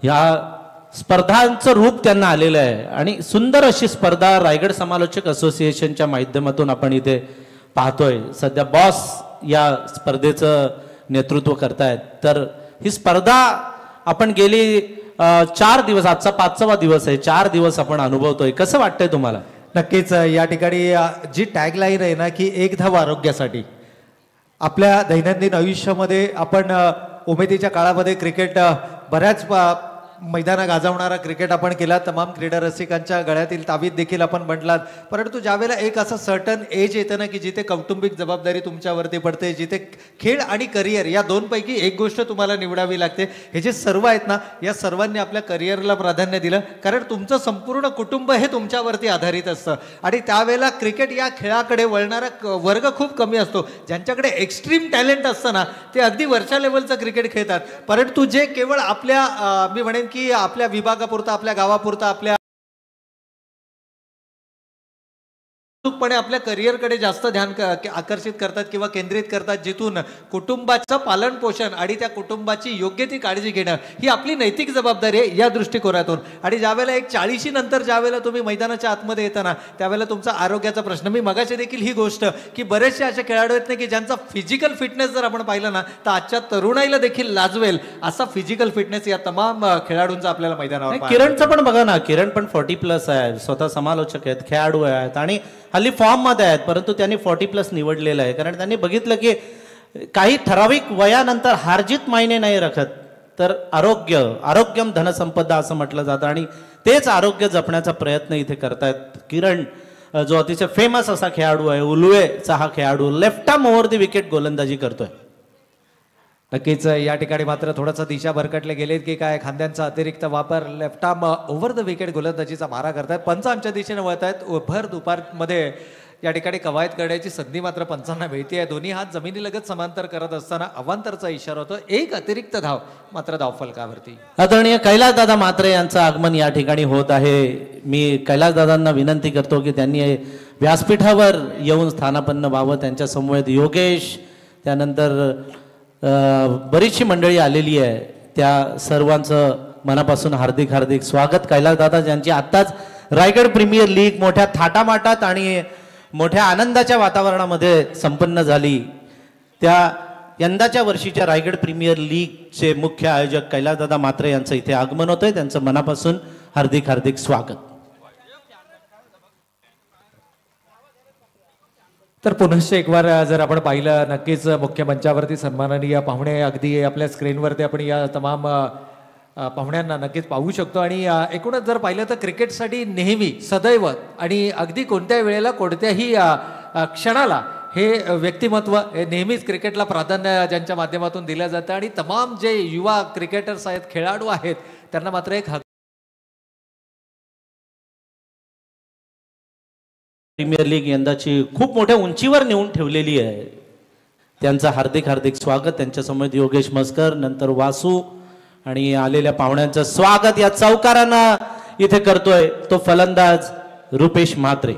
ह्या स्पर्धांचं रूप त्यांना आलेलं आहे. आणि सुंदर अशी स्पर्धा रायगड समालोचक असोसिएशनच्या माध्यमातून आपण इथे पाहतोय. सध्या बॉस या स्पर्धेचं नेतृत्व करतायत. तर ही स्पर्धा आपण गेली 4 दिवस, आजचा 5वा दिवस आहे, 4 दिवस आपण अनुभवतोय. कसं वाटतंय तुम्हाला? नक्कीच या ठिकाणी जी टॅगलाईन आहे ना की 1 धाव आरोग्यासाठी. आपल्या दैनंदिन आयुष्यामध्ये आपण उमेदीच्या काळामध्ये क्रिकेट बऱ्याच मैदाना गाजवणारा क्रिकेट आपण केला, तमाम क्रीडा रसिकांच्या गळ्यातील तावीत देखील आपण म्हटलात. परंतु ज्यावेळेला एक असं सर्टन एज येतं ना की जिथे कौटुंबिक जबाबदारी तुमच्यावरती पडते, जिथे खेळ आणि करिअर या 2पैकी एक गोष्ट तुम्हाला निवडावी लागते. हे जे सर्व आहेत ना या सर्वांनी आपल्या करिअरला प्राधान्य दिलं, कारण तुमचं संपूर्ण कुटुंब हे तुमच्यावरती आधारित असतं. आणि त्यावेळेला क्रिकेट या खेळाकडे वळणारा वर्ग खूप कमी असतो. ज्यांच्याकडे एक्स्ट्रीम टॅलेंट असतं ना ते अगदी वरच्या लेवलचं क्रिकेट खेळतात. परंतु जे केवळ आपल्या मी म्हणेन की आपल्या विभागापुरता, आपल्या गावापुरता, आपल्या आपल्या करिअरकडे जास्त ध्यान आकर्षित करतात किंवा केंद्रित करतात, जिथून कुटुंबाचं पालन पोषण आणि त्या कुटुंबाची योग्य ती काळजी घेणं ही आपली नैतिक जबाबदारी आहे या दृष्टिकोनातून. आणि ज्यावेळेला एक 40 नंतर ज्यावेळेला तुम्ही मैदानाच्या आतमध्ये येताना त्यावेळेला तुमचा आरोग्याचा प्रश्न, मी मगाशी देखील ही गोष्ट की बरेचसे असे खेळाडू आहेत ना की ज्यांचा फिजिकल फिटनेस जर आपण पाहिलं ना तर आजच्या तरुणाईला देखील लाजवेल असा फिजिकल फिटनेस या तमाम खेळाडूंचा आपल्याला मैदानावर. किरणचं पण बघा ना, किरण पण 40+ आहे, स्वतः समालोचक आहेत, खेळाडू आहेत आणि हल्ली फॉर्ममध्ये आहेत, परंतु त्यांनी 40+ निवडलेलं आहे. कारण त्यांनी बघितलं की काही ठराविक वयानंतर हारजीत मायने नाही राखत, तर आरोग्यम धनसंपदा असं म्हटलं जातं आणि तेच आरोग्य जपण्याचा प्रयत्न इथे करतायत. किरण जो अतिशय फेमस असा खेळाडू आहे, उलवेचा हा खेळाडू left arm over the wicket गोलंदाजी करतोय. नक्कीच या ठिकाणी मात्र थोडासा दिशा भरकटले गेलेत की काय खांद्यांचा अतिरिक्त वापर, left arm over the wicket गोलंदाजीचा मारा करतायत. पंच आमच्या दिशेने वळत आहेत. भर दुपारमध्ये या ठिकाणी कवायत करण्याची संधी मात्र पंचांना मिळते आहे. दोन्ही हात जमिनीलगत समांतर करत असताना अवांतरचा इशारा होतो. एक अतिरिक्त धाव मात्र धावफलकावरती. आदरणीय कैलासदादा म्हात्रे यांचं आगमन या ठिकाणी होत आहे. मी कैलासदादांना विनंती करतो की त्यांनी व्यासपीठावर येऊन स्थानापन्न व्हावं. त्यांच्या समवेत योगेश, त्यानंतर बरीचशी मंडळी आलेली आहे. त्या सर्वांचं मनापासून हार्दिक हार्दिक स्वागत. कैलासदादा ज्यांची आत्ताच रायगड प्रीमियर लीग मोठ्या थाटामाटात आणि मोठ्या आनंदाच्या वातावरणामध्ये संपन्न झाली, त्या यंदाच्या वर्षीच्या रायगड प्रीमियर लीगचे मुख्य आयोजक कैलासदादा म्हात्रे यांचं इथे आगमन होतंय. त्यांचं मनापासून हार्दिक हार्दिक स्वागत. तर पुनश्च एक बार जर आपण पाहिलं, नक्कीच मुख्य मंचावरती सन्माननीय पाहुणे अगदी आपल्या स्क्रीनवरती आपण या तमाम पाहुण्यांना नक्कीच पाहू शकतो. आणि एकूणच जर पाहिलं तर क्रिकेटसाठी नेहमी सदैव आणि अगदी कोणत्या वेळेला कोणत्याही क्षणाला हे व्यक्तिमत्व हे नेहमीच क्रिकेटला प्राधान्य ज्यांच्या माध्यमातून दिलं जातं. आणि तमाम जे युवा क्रिकेटर्स आहेत, खेळाडू आहेत, त्यांना मात्र एक प्रीमियर लीग यंदाची खूप मोठ्या उंचीवर नेऊन ठेवलेली आहे. त्यांचं हार्दिक हार्दिक स्वागत. त्यांच्यासमोर योगेश मस्कर, नंतर वासू आणि आलेल्या पाहुण्यांचं स्वागत या चौकारांना इथे करतोय तो फलंदाज रुपेश म्हात्रे.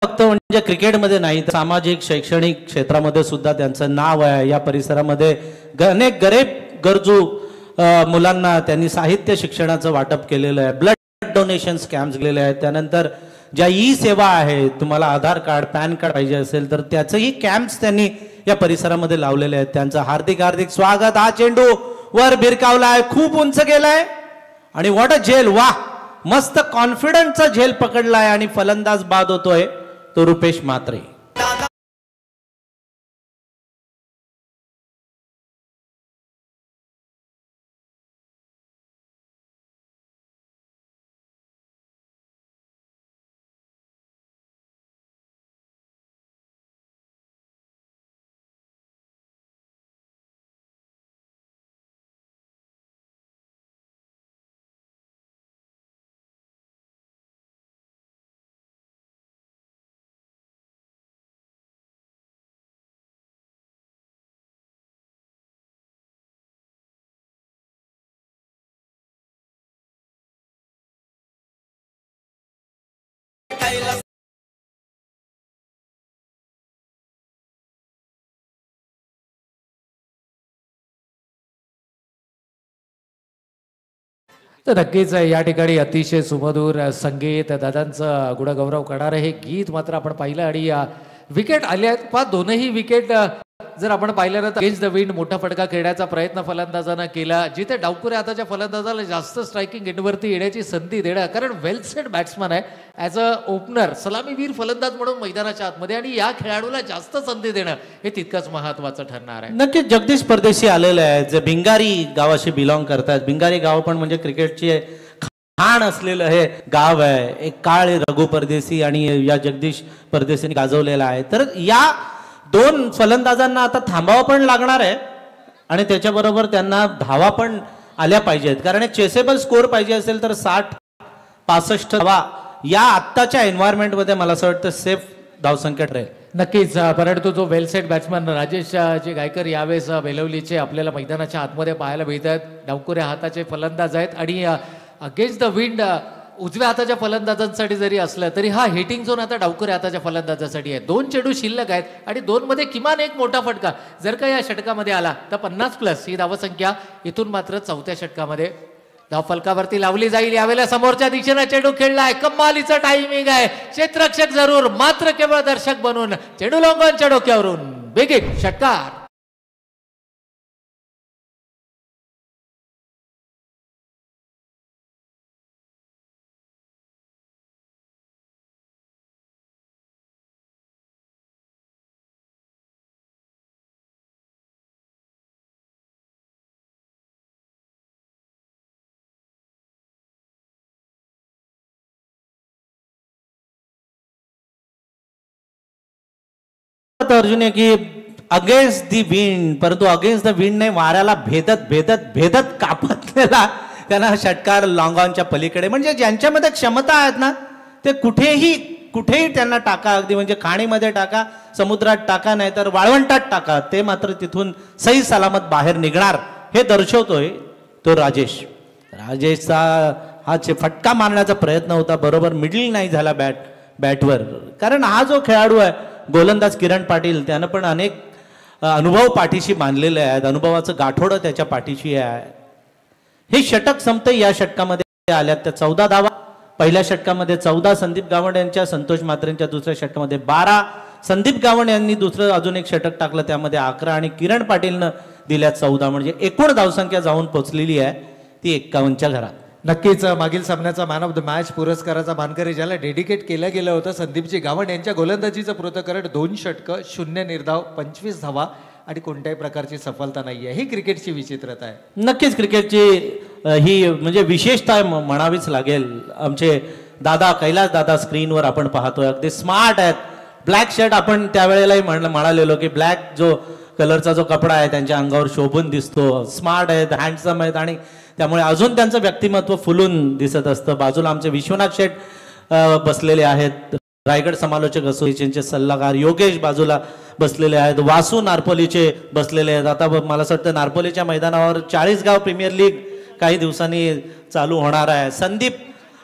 फक्त म्हणजे क्रिकेटमध्ये नाही तर सामाजिक शैक्षणिक क्षेत्रामध्ये सुद्धा त्यांचं नाव आहे. या परिसरामध्ये अनेक गरजू मुलांना त्यांनी साहित्य शिक्षणाचं वाटप केलेलं आहे. ब्लड डोनेशन कॅम्प्स गेलेले आहेत. त्यानंतर ज्या ई सेवा आहे, तुम्हाला आधार कार्ड पॅन कार्ड पाहिजे असेल तर त्याचंही कॅम्प्स त्यांनी या परिसरामध्ये लावलेले आहेत. त्यांचं हार्दिक हार्दिक स्वागत. हा चेंडू वर भिरकावलाय, खूप उंच गेलाय आणि व्हॉट अ झेल, वा मस्त कॉन्फिडन्सचा झेल पकडलाय आणि फलंदाज बाद होतोय तो रुपेश म्हात्रे. तर नक्कीच या ठिकाणी अतिशय सुमधूर संगीत, दादांचं गुणगौरव करणारं हे गीत मात्र आपण पाहिलं. आणि विकेट आले आहेत पहा, दोनही विकेट जर आपण पाहिलं ना तर अगेन्स्ट द विंड मोठा फटका खेळण्याचा प्रयत्न फलंदाजानं केला, जिथे डावकुरे हाताच्या फलंदाजाला जास्त स्ट्रायकिंग एंडवरती येण्याची संधी देणं, कारण वेल सेट बॅट्समन आहे, ॲज अ ओपनर सलामीवीर फलंदाज म्हणून मैदानाच्या आतमध्ये, आणि या खेळाडूला जास्त संधी देणं हे तितकंच महत्वाचं ठरणार आहे. नक्कीच जगदीश परदेशी आलेले आहेत, जे भिंगारी गावाशी बिलॉंग करतात. भिंगारी गाव पण म्हणजे क्रिकेटची खाण असलेलं हे गाव आहे. एक काळ रघु परदेशी आणि या जगदीश परदेशीने गाजवलेला आहे. तर या दोन फलंदाजांना आता थांबावं पण लागणार आहे आणि त्याच्याबरोबर त्यांना धावा पण आल्या पाहिजेत, कारण एक चेसेबल स्कोर पाहिजे असेल तर 60-65 धावा या आत्ताच्या एन्व्हायरमेंटमध्ये मला असं वाटतं सेफ धावसंख्या ठरेल. नक्कीच, परंतु जो वेल सेट बॅट्समन राजेश जे गायकर यावेळेस बेलवलीचे आपल्याला मैदानाच्या आतमध्ये पाहायला मिळतात. डावकुऱ्या हाताचे फलंदाज आहेत आणि अगेन्स्ट द विंड उजव्या हाताच्या फलंदाजांसाठी जरी असलं तरी हा हिटिंग झोन आता डावखुऱ्या हाताच्या फलंदाजासाठी आहे. 2 चेंडू शिल्लक आहेत आणि 2 मध्ये किमान एक मोठा फटका जर का या षटकामध्ये आला तर 50+ ही धावसंख्या इथून मात्र चौथ्या षटकामध्ये धाव फलकावरती लावली जाईल. यावेळेला समोरच्या दिशेने चेंडू खेळलाय, कमालीचं टायमिंग आहे, क्षेत्ररक्षक जरूर मात्र केवळ दर्शक बनून चेंडू लोंगोनच्या डोक्यावरून बिग षटकार. अर्जुन आहे की अगेन्स्ट दी विंड, परंतु अगेन्स्ट द विंड नाही, वाऱ्याला भेदत भेदत भेदत कापतलेला त्यांना षटकार लॉंग ऑनच्या पलीकडे. म्हणजे ज्यांच्यामध्ये क्षमता आहेत ना ते कुठेही त्यांना टाका, अगदी म्हणजे खाणीमध्ये टाका, समुद्रात टाका, नाही तर वाळवंटात टाका, ते मात्र तिथून सही सलामत बाहेर निघणार हे दर्शवतोय तो राजेशचा हा फटका मारण्याचा प्रयत्न होता, बरोबर मिडल नाही झाला बॅटवर. कारण हा जो खेळाडू आहे गोलंदाज किरण पाटील त्यानं पण अनेक अनुभव पाठीशी बांधलेले आहेत, अनुभवाचं गाठोडं त्याच्या पाठीशी आहे. हे षटक संपतं, या षटकामध्ये आल्यात त्या 14 धावा. पहिल्या षटकामध्ये 14 संदीप गावंड यांच्या, संतोष म्हात्रेंच्या दुसऱ्या षटकामध्ये 12, संदीप गावंड यांनी दुसरं अजून एक षटक टाकलं त्यामध्ये 11 आणि किरण पाटीलनं दिल्या 14. म्हणजे एकूण धावसंख्या जाऊन पोहोचलेली आहे ती 51च्या घरात. नक्कीच मागील सामन्याचा मॅन ऑफ द मॅच पुरस्काराचा मानकरी ज्याला डेडिकेट केलं गेलं होतं संदीपजी गावंड यांच्या गोलंदाजीचं पृथक्करण 2 षटकं, 0 निर्धाव, 25 धावा आणि कोणत्याही प्रकारची सफलता नाहीये. ही क्रिकेटची विचित्रता आहे. नक्कीच क्रिकेटची ही म्हणजे विशेषता म्हणावीच लागेल. आमचे दादा कैलास दादा स्क्रीनवर आपण पाहतोय, अगदी स्मार्ट आहेत. ब्लॅक शर्ट आपण त्यावेळेलाही म्हणालेलो की ब्लॅक जो कलरचा जो कपडा आहे त्यांच्या अंगावर शोभून दिसतो. स्मार्ट आहेत, हँडसम आहेत आणि त्यामुळे अजून त्यांचं व्यक्तिमत्व फुलून दिसत असतं. बाजूला आमचे विश्वनाथ शेठ बसलेले आहेत, रायगड समालोचक असोसिएशनचे सल्लागार योगेश बाजूला बसलेले आहेत, वासू नारपोलीचे बसलेले आहेत. आता मला असं वाटतं नारपोलीच्या मैदानावर 40 गाव प्रीमियर लीग काही दिवसांनी चालू होणार आहे. संदीप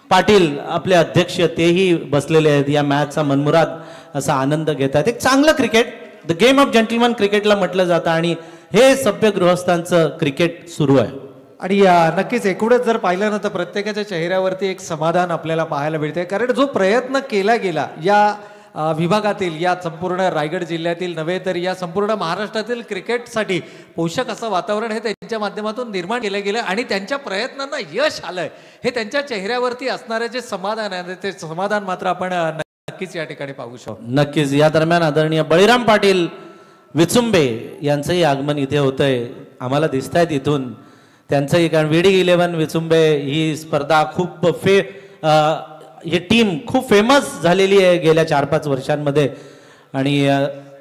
पाटील आपले अध्यक्ष तेही बसलेले आहेत, या मॅचचा मनमुराद असा आनंद घेत आहेत. एक चांगलं cricket, the game of gentleman क्रिकेटला म्हटलं जातं आणि हे सभ्य गृहस्थांचं क्रिकेट सुरू आहे. आणि नक्कीच एकूणच जर पाहिलं ना तर प्रत्येकाच्या चेहऱ्यावरती एक समाधान आपल्याला पाहायला मिळते. कारण जो प्रयत्न केला गेला या विभागातील, या संपूर्ण रायगड जिल्ह्यातील नव्हे तर या संपूर्ण महाराष्ट्रातील क्रिकेटसाठी पोषक असं वातावरण हे त्यांच्या माध्यमातून निर्माण केलं गेलं आणि त्यांच्या प्रयत्नांना यश आलंय हे त्यांच्या चेहऱ्यावरती असणारे जे समाधान आहे ते समाधान मात्र आपण नक्कीच या ठिकाणी पाहू शकतो. नक्कीच या दरम्यान आदरणीय बळीराम पाटील विचुंबे यांचंही आगमन इथे होतंय, आम्हाला दिसत आहेत इथून त्यांचंही. कारण WD11 विचुंबे ही स्पर्धा खूप ही टीम खूप फेमस झालेली आहे गेल्या 4-5 वर्षांमध्ये आणि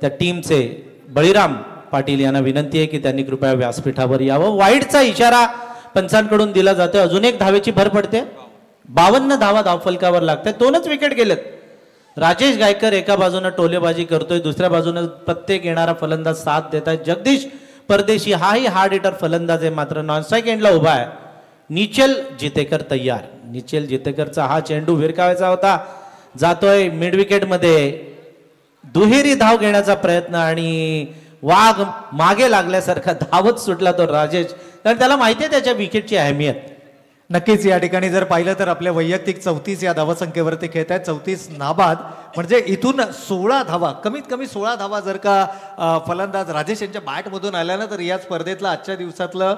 त्या टीमचे बळीराम पाटील यांना विनंती आहे की त्यांनी कृपया व्यासपीठावर यावं. वाईडचा इशारा पंचांकडून दिला जातो. अजून एक धावेची भर पडते, 52 धावा धावफलकावर लागतात. 2च विकेट गेलेत. राजेश गायकर एका बाजूने टोलेबाजी करतोय, दुसऱ्या बाजूने प्रत्येक येणारा फलंदाज साथ देत आहे. जगदीश परदेशी हाही हार्ड हिटर फलंदाज आहे, मात्र नॉन स्ट्राईक एंडला उभा आहे. निचल जितेकर तयार. निचल जितेकरचा हा चेंडू भिरकावायचा होता, जातोय मिड विकेट मध्ये. दुहेरी धाव घेण्याचा प्रयत्न आणि वाघ मागे लागल्यासारखा धावत सुटला तो राजेश, कारण त्याला माहिती आहे त्याच्या विकेटची अहमियत. नक्कीच या ठिकाणी जर पाहिलं तर आपल्या वैयक्तिक 34 या धावसंख्येवरती खेळत आहेत. 34 नाबाद म्हणजे इथून 16 धावा, कमीत कमी 16 धावा जर का फलंदाज राजेश यांच्या बॅटमधून आल्या ना तर या स्पर्धेतलं आजच्या दिवसातलं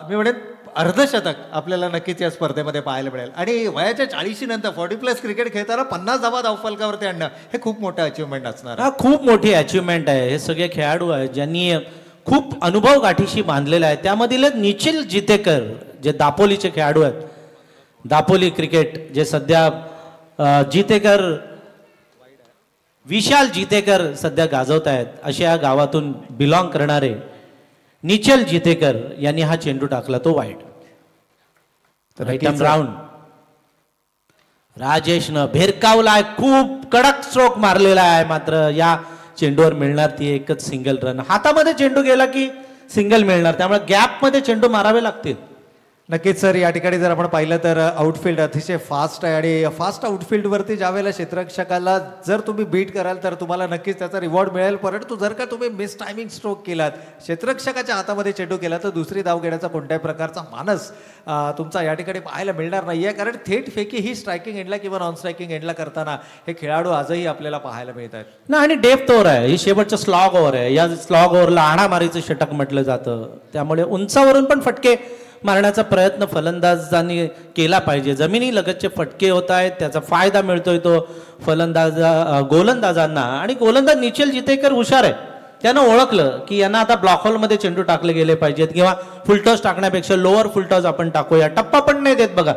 मी म्हणेन अर्धशतक आपल्याला नक्कीच या स्पर्धेमध्ये पाहायला मिळेल. आणि वयाच्या 40 नंतर 40+ क्रिकेट खेळताना 50 धावा धावफलकावरती आणणं हे खूप मोठं अचिव्हमेंट असणार. हा खूप मोठी अचिव्हमेंट आहे. हे सगळे खेळाडू आहेत ज्यांनी खूप अनुभव गाठीशी बांधलेला आहे. त्यामधील निखिल जितेकर जे दापोलीचे खेळाडू आहेत, दापोली क्रिकेट जे सध्या जितेकर, विशाल जितेकर सध्या गाजवत आहेत, अशा या गावातून बिलॉंग करणारे निखिल जितेकर यांनी हा चेंडू टाकला तो वाईड. राऊंड राजेशनं भेरकावलाय, खूप कडक स्ट्रोक मारलेला आहे, मात्र या चेंडूवर मिळणार ती एकच सिंगल रन. हातामध्ये चेंडू गेला की सिंगल मिळणार, त्यामुळे गॅप मध्ये चेंडू मारावे लागतील. नक्कीच सर, या ठिकाणी जर आपण पाहिलं तर आउटफील्ड अतिशय फास्ट आहे आणि फास्ट आउटफील्डवरती ज्या वेळेला क्षेत्ररक्षकाला जर तुम्ही बीट कराल तर तुम्हाला नक्कीच त्याचा रिवॉर्ड मिळेल. परंतु जर का तुम्ही मिस टायमिंग स्ट्रोक केलात, क्षेत्ररक्षकाच्या हातामध्ये चेंडू केला, तर दुसरी धाव घेण्याचा कोणत्याही प्रकारचा मानस तुमचा या ठिकाणी पाहायला मिळणार नाही आहे. कारण थेट फेकी ही स्ट्रायकिंग एंडला किंवा नॉन स्ट्रायकिंग एंडला करताना हे खेळाडू आजही आपल्याला पाहायला मिळत आहेत. ना आणि डेप्थ ओव्हर आहे, ही शेवटचं स्लॉग ओव्हर आहे. या स्लॉग ओव्हरला आणामारीचं षटक म्हटलं जातं. त्यामुळे उंचावरून पण फटके मारण्याचा प्रयत्न फलंदाजांनी केला पाहिजे. जमिनी लगतचे फटके होत आहेत, त्याचा फायदा मिळतोय तो गोलंदाजांना. आणि गोलंदाज निचल जितेकर हुशार आहे, त्यानं ओळखलं की यांना आता ब्लॉक होलमध्ये चेंडू टाकले गेले पाहिजेत किंवा फुलटॉस टाकण्यापेक्षा लोअर फुलटॉस आपण टाकूया. टप्पा पण नाही देत बघा,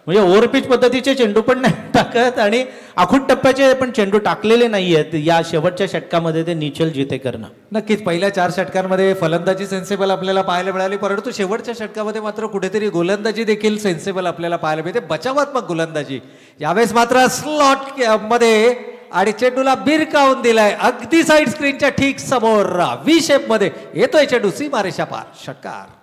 म्हणजे ओव्हरपिच पद्धतीचे चेंडू पण नाही टाकत आणि आखूट टप्प्याचे पण चेंडू टाकलेले नाही आहेत या शेवटच्या षटकामध्ये ते निचल जितेकरनं. नक्कीच पहिल्या 4 षटकांमध्ये फलंदाजी सेन्सेबल आपल्याला पाहायला मिळाली, परंतु शेवटच्या षटकामध्ये मात्र कुठेतरी गोलंदाजी देखील सेन्सेबल आपल्याला पाहायला मिळते, बचावात्मक गोलंदाजी. यावेळेस मात्र स्लॉट मध्ये आणि चेंडूला बिरकावून दिलाय अगदी साईड स्क्रीनच्या ठीक समोर. व्ही शेप मध्ये येतोय चेंडू, सीमारेषा पार, षटकार.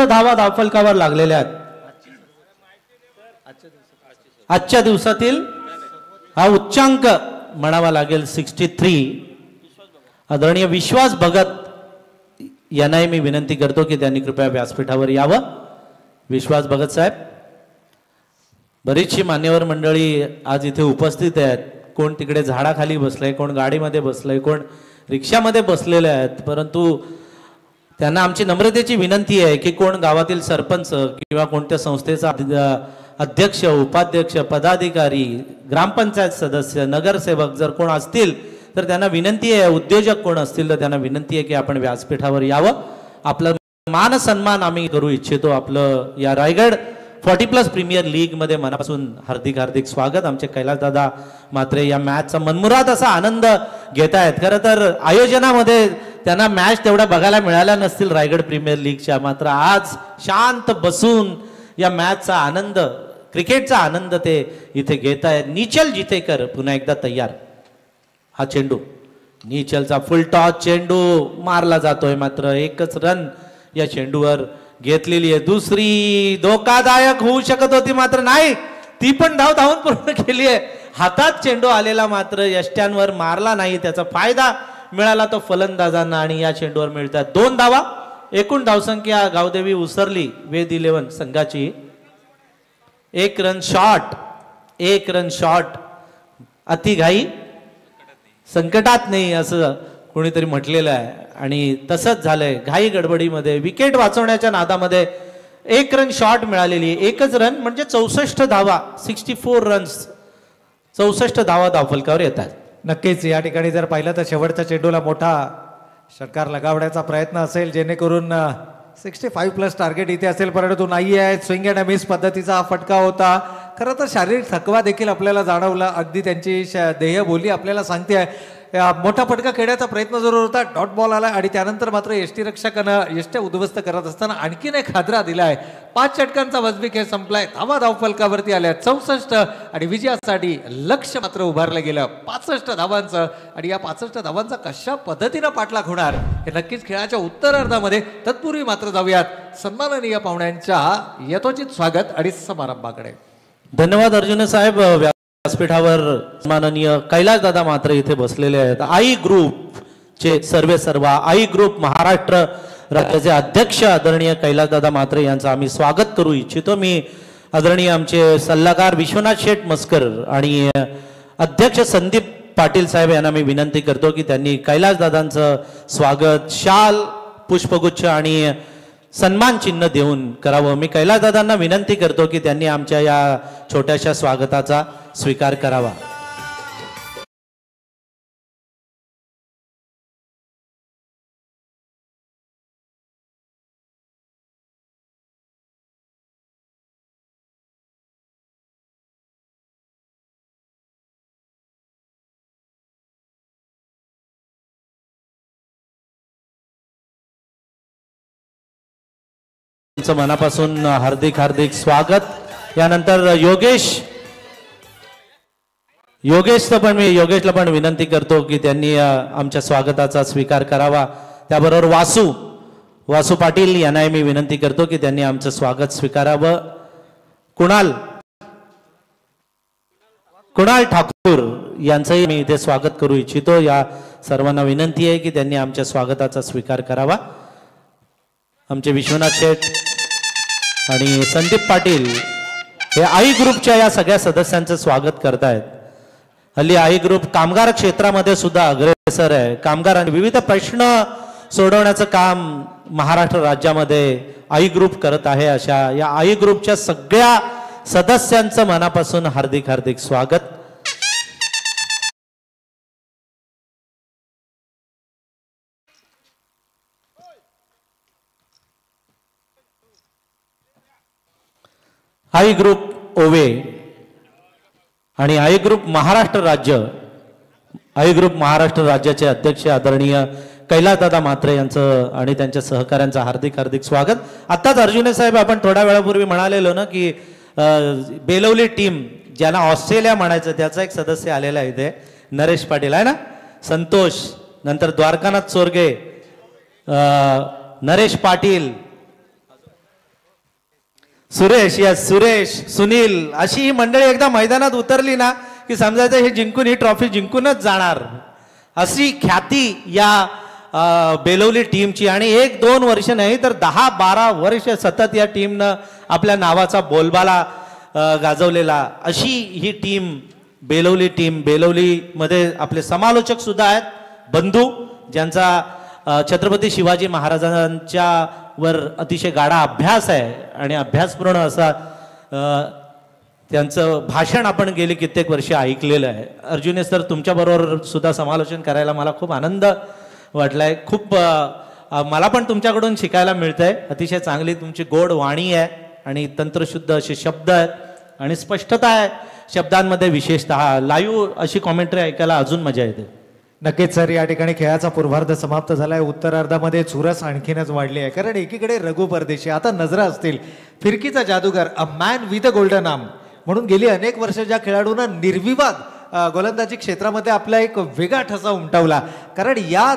धावा धावफलकावर लागलेल्या आहेत. आजच्या दिवसातील हा उच्चांक म्हणावा लागेल 63. आदरणीय विश्वास भगत यांनाही मी विनंती करतो की त्यांनी कृपया व्यासपीठावर यावं. विश्वास भगत साहेब, बरीचशी मान्यवर मंडळी आज इथे उपस्थित आहेत. कोण तिकडे झाडाखाली बसलंय, कोण गाडीमध्ये बसलंय, कोण रिक्षामध्ये बसलेले आहेत. परंतु त्यांना आमची नम्रतेची विनंती आहे की कोण गावातील सरपंच किंवा कोणत्या संस्थेचा अध्यक्ष, उपाध्यक्ष, पदाधिकारी, ग्रामपंचायत सदस्य, नगरसेवक जर कोण असतील तर त्यांना विनंती आहे, उद्योजक कोण असतील तर त्यांना विनंती आहे की आपण व्यासपीठावर यावं. आपलं मान सन्मान आम्ही करू इच्छितो. आपलं या रायगड 40+ प्रीमियर लीग मध्ये मनापासून हार्दिक हार्दिक स्वागत. आमचे कैलासदादा मात्रे या मॅचचा मनमुराद असा आनंद घेत आहेत. खरं तर आयोजनामध्ये त्यांना मॅच तेवढ्या बघायला मिळाल्या नसतील रायगड प्रीमियर लीगच्या, मात्र आज शांत बसून या मॅचचा आनंद, क्रिकेटचा आनंद ते इथे घेत आहेत. निचल जितेकर पुन्हा एकदा तयार. हा चेंडू निचलचा फुल टॉस चेंडू मारला जातोय, मात्र एकच रन या चेंडूवर घेतलेली आहे. दुसरी धोकादायक होऊ शकत होती मात्र नाही, ती पण धावून पूर्ण केली आहे. हातात चेंडू आलेला मात्र यष्ट्यांवर मारला नाही, त्याचा फायदा मिळाला तो फलंदाजांना आणि या चेंडूवर मिळतात 2 धावा. एकूण धावसंख्या गावदेवी उसरली वेद 11 संघाची. 1 रन शॉट. अतिघाई संकटात नाही असं कोणीतरी म्हटलेलं आहे आणि तसंच झालंय. घाई गडबडीमध्ये विकेट वाचवण्याच्या नादामध्ये 1 रन शॉट मिळालेली. एकच रन म्हणजे 64 धावा, 64 रन्स, 64 धावा धावफलकावर येतात. नक्कीच या ठिकाणी जर पाहिलं तर शेवटच्या चेंडूला मोठा षटकार लगावण्याचा प्रयत्न असेल जेणेकरून 65+ टार्गेट इथे असेल, परंतु नाही आहे. स्विंग अँड मिस पद्धतीचा हा फटका होता. खरं तर शारीरिक थकवा देखील आपल्याला जाणवला. अगदी त्यांची देहबोली आपल्याला सांगते आहे मोठा फटका खेळण्याचा प्रयत्न जरूर होता. डॉट बॉल आला आणि त्यानंतर मात्र यष्टीरक्षकानं यष्ट्या उद्ध्वस्त करत असताना आणखीन एक हादरा दिलाय. 5 षटकांचा वजबी खेळ संपलाय. धावा धावफलकावरती आल्या 64 आणि विजयासाठी लक्ष मात्र उभारलं गेलं 65 धावांचं. आणि या 65 धावांचा कशा पद्धतीनं पाठलाग होणार हे नक्कीच खेळाच्या उत्तरार्धामध्ये. तत्पूर्वी मात्र जाऊयात सन्माननीय पाहुण्यांच्या यथोचित स्वागत आणि समारंभाकडे. धन्यवाद अर्जुन साहेब. व्यासपीठावर माननीय कैलासदादा मात्र इथे बसलेले आहेत. आई ग्रुपचे सर्वा आई ग्रुप महाराष्ट्र राज्याचे अध्यक्ष आदरणीय कैलासदादा मात्रे यांचं आम्ही स्वागत करू इच्छितो. मी आदरणीय आमचे सल्लागार विश्वनाथ शेठ मस्कर आणि अध्यक्ष संदीप पाटील साहेब यांना मी विनंती करतो की त्यांनी कैलासदादांचं स्वागत शाल, पुष्पगुच्छ आणि सन्मान चिन्ह देऊन करावं. मी कैलासदादांना विनंती करतो की त्यांनी आमच्या या छोट्याशा स्वागताचा स्वीकार करावा. तुमचं मनापासून हार्दिक हार्दिक स्वागत. यानंतर योगेशला पण विनंती करतो की त्यांनी आमच्या स्वागताचा स्वीकार करावा. त्याबरोबर वासू पाटील यांनाही मी विनंती करतो की त्यांनी आमचं स्वागत स्वीकारावं. कुणाल ठाकूर यांचंही मी इथे स्वागत करू इच्छितो. या सर्वांना विनंती आहे की त्यांनी आमच्या स्वागताचा स्वीकार करावा. आमचे विश्वनाथ शेठ आणि संदीप पाटील हे आई ग्रुपच्या या सगळ्या सदस्यांचं स्वागत करतायत. हल्ली आई ग्रुप कामगार क्षेत्रामध्ये सुद्धा अग्रेसर आहे. कामगारांनी विविध प्रश्न सोडवण्याचं काम महाराष्ट्र राज्यामध्ये आई ग्रुप करत आहे. अशा या आई ग्रुपच्या सगळ्या सदस्यांचं मनापासून हार्दिक हार्दिक स्वागत. आई ग्रुप ओवे आणि आई ग्रुप महाराष्ट्र राज्याचे अध्यक्ष आदरणीय कैलासदादा म्हात्रे यांचं आणि त्यांच्या सहकाऱ्यांचं हार्दिक हार्दिक स्वागत. आत्ताच अर्जुने साहेब आपण थोड्या वेळापूर्वी म्हणालेलो ना की बेलवली टीम ज्यांना ऑस्ट्रेलिया म्हणायचं त्याचा एक सदस्य आलेला आहे इथे, नरेश पाटील आहे ना, संतोष, नंतर द्वारकानाथ चोरगे, नरेश पाटील, सुरेश, सुनील, अशी ही मंडळी एकदा मैदानात उतरली ना की समजायचं हे जिंकून ही ट्रॉफी जिंकूनच जाणार. अशी ख्याती या बेलवली टीमची आणि 1-2 वर्ष नाही तर 10-12 वर्ष सतत या टीमनं आपल्या नावाचा बोलबाला गाजवलेला अशी ही टीम बेलवली टीम. बेलवलीमध्ये आपले समालोचक सुद्धा आहेत, बंधू, ज्यांचा छत्रपती शिवाजी महाराजांच्या वर अतिशय गाढा अभ्यास आहे आणि अभ्यासपूर्ण असा त्यांचं भाषण आपण गेली कित्येक वर्ष ऐकलेलं आहे. अर्जुने सर, तुमच्याबरोबर सुद्धा समालोचन करायला मला खूप आनंद वाटलाय. खूप मला पण तुमच्याकडून शिकायला मिळतंय. अतिशय चांगली तुमची गोड वाणी आहे आणि तंत्रशुद्ध असे शब्द आहेत आणि स्पष्टता आहे शब्दांमध्ये. विशेषतः लाईव्ह अशी कॉमेंट्री ऐकायला अजून मजा येते. नक्कीच सर, या ठिकाणी खेळाचा पूर्वार्ध समाप्त झालाय. उत्तरार्धामध्ये चुरस आणखीनच वाढली आहे, कारण एकीकडे रघु परदेशी, आता नजरा असतील फिरकीचा जादूगर, a man with a golden arm म्हणून गेली अनेक वर्ष ज्या खेळाडूंना निर्विवाद गोलंदाजी क्षेत्रामध्ये आपला एक वेगळा ठसा उमटवला. कारण या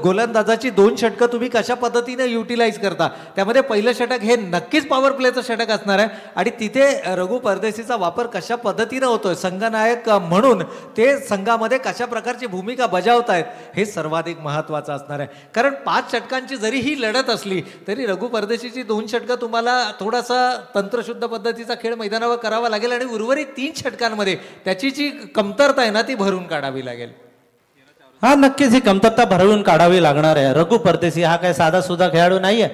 गोलंदाजाची 2 षटकं तुम्ही कशा पद्धतीने युटिलाइज करता, त्यामध्ये पहिलं षटक हे नक्कीच पॉवर प्लेचं षटक असणार आहे आणि तिथे रघु परदेशीचा वापर कशा पद्धतीने होतोय, संघनायक म्हणून ते संघामध्ये कशा प्रकारची भूमिका बजावतायत हे सर्वाधिक महत्त्वाचं असणार आहे. कारण 5 षटकांची जरी ही लढत असली तरी रघु परदेशीची 2 षटकं तुम्हाला थोडासा तंत्रशुद्ध पद्धतीचा खेळ मैदानावर करावा लागेल आणि उर्वरित 3 षटकांमध्ये त्याची जी कमतरता आहे ना ती भरून काढावी लागेल. हा, नक्कीच ही कमतरता भरवून काढावी लागणार आहे. रघु परदेशी हा काय साधा सुद्धा खेळाडू नाहीये.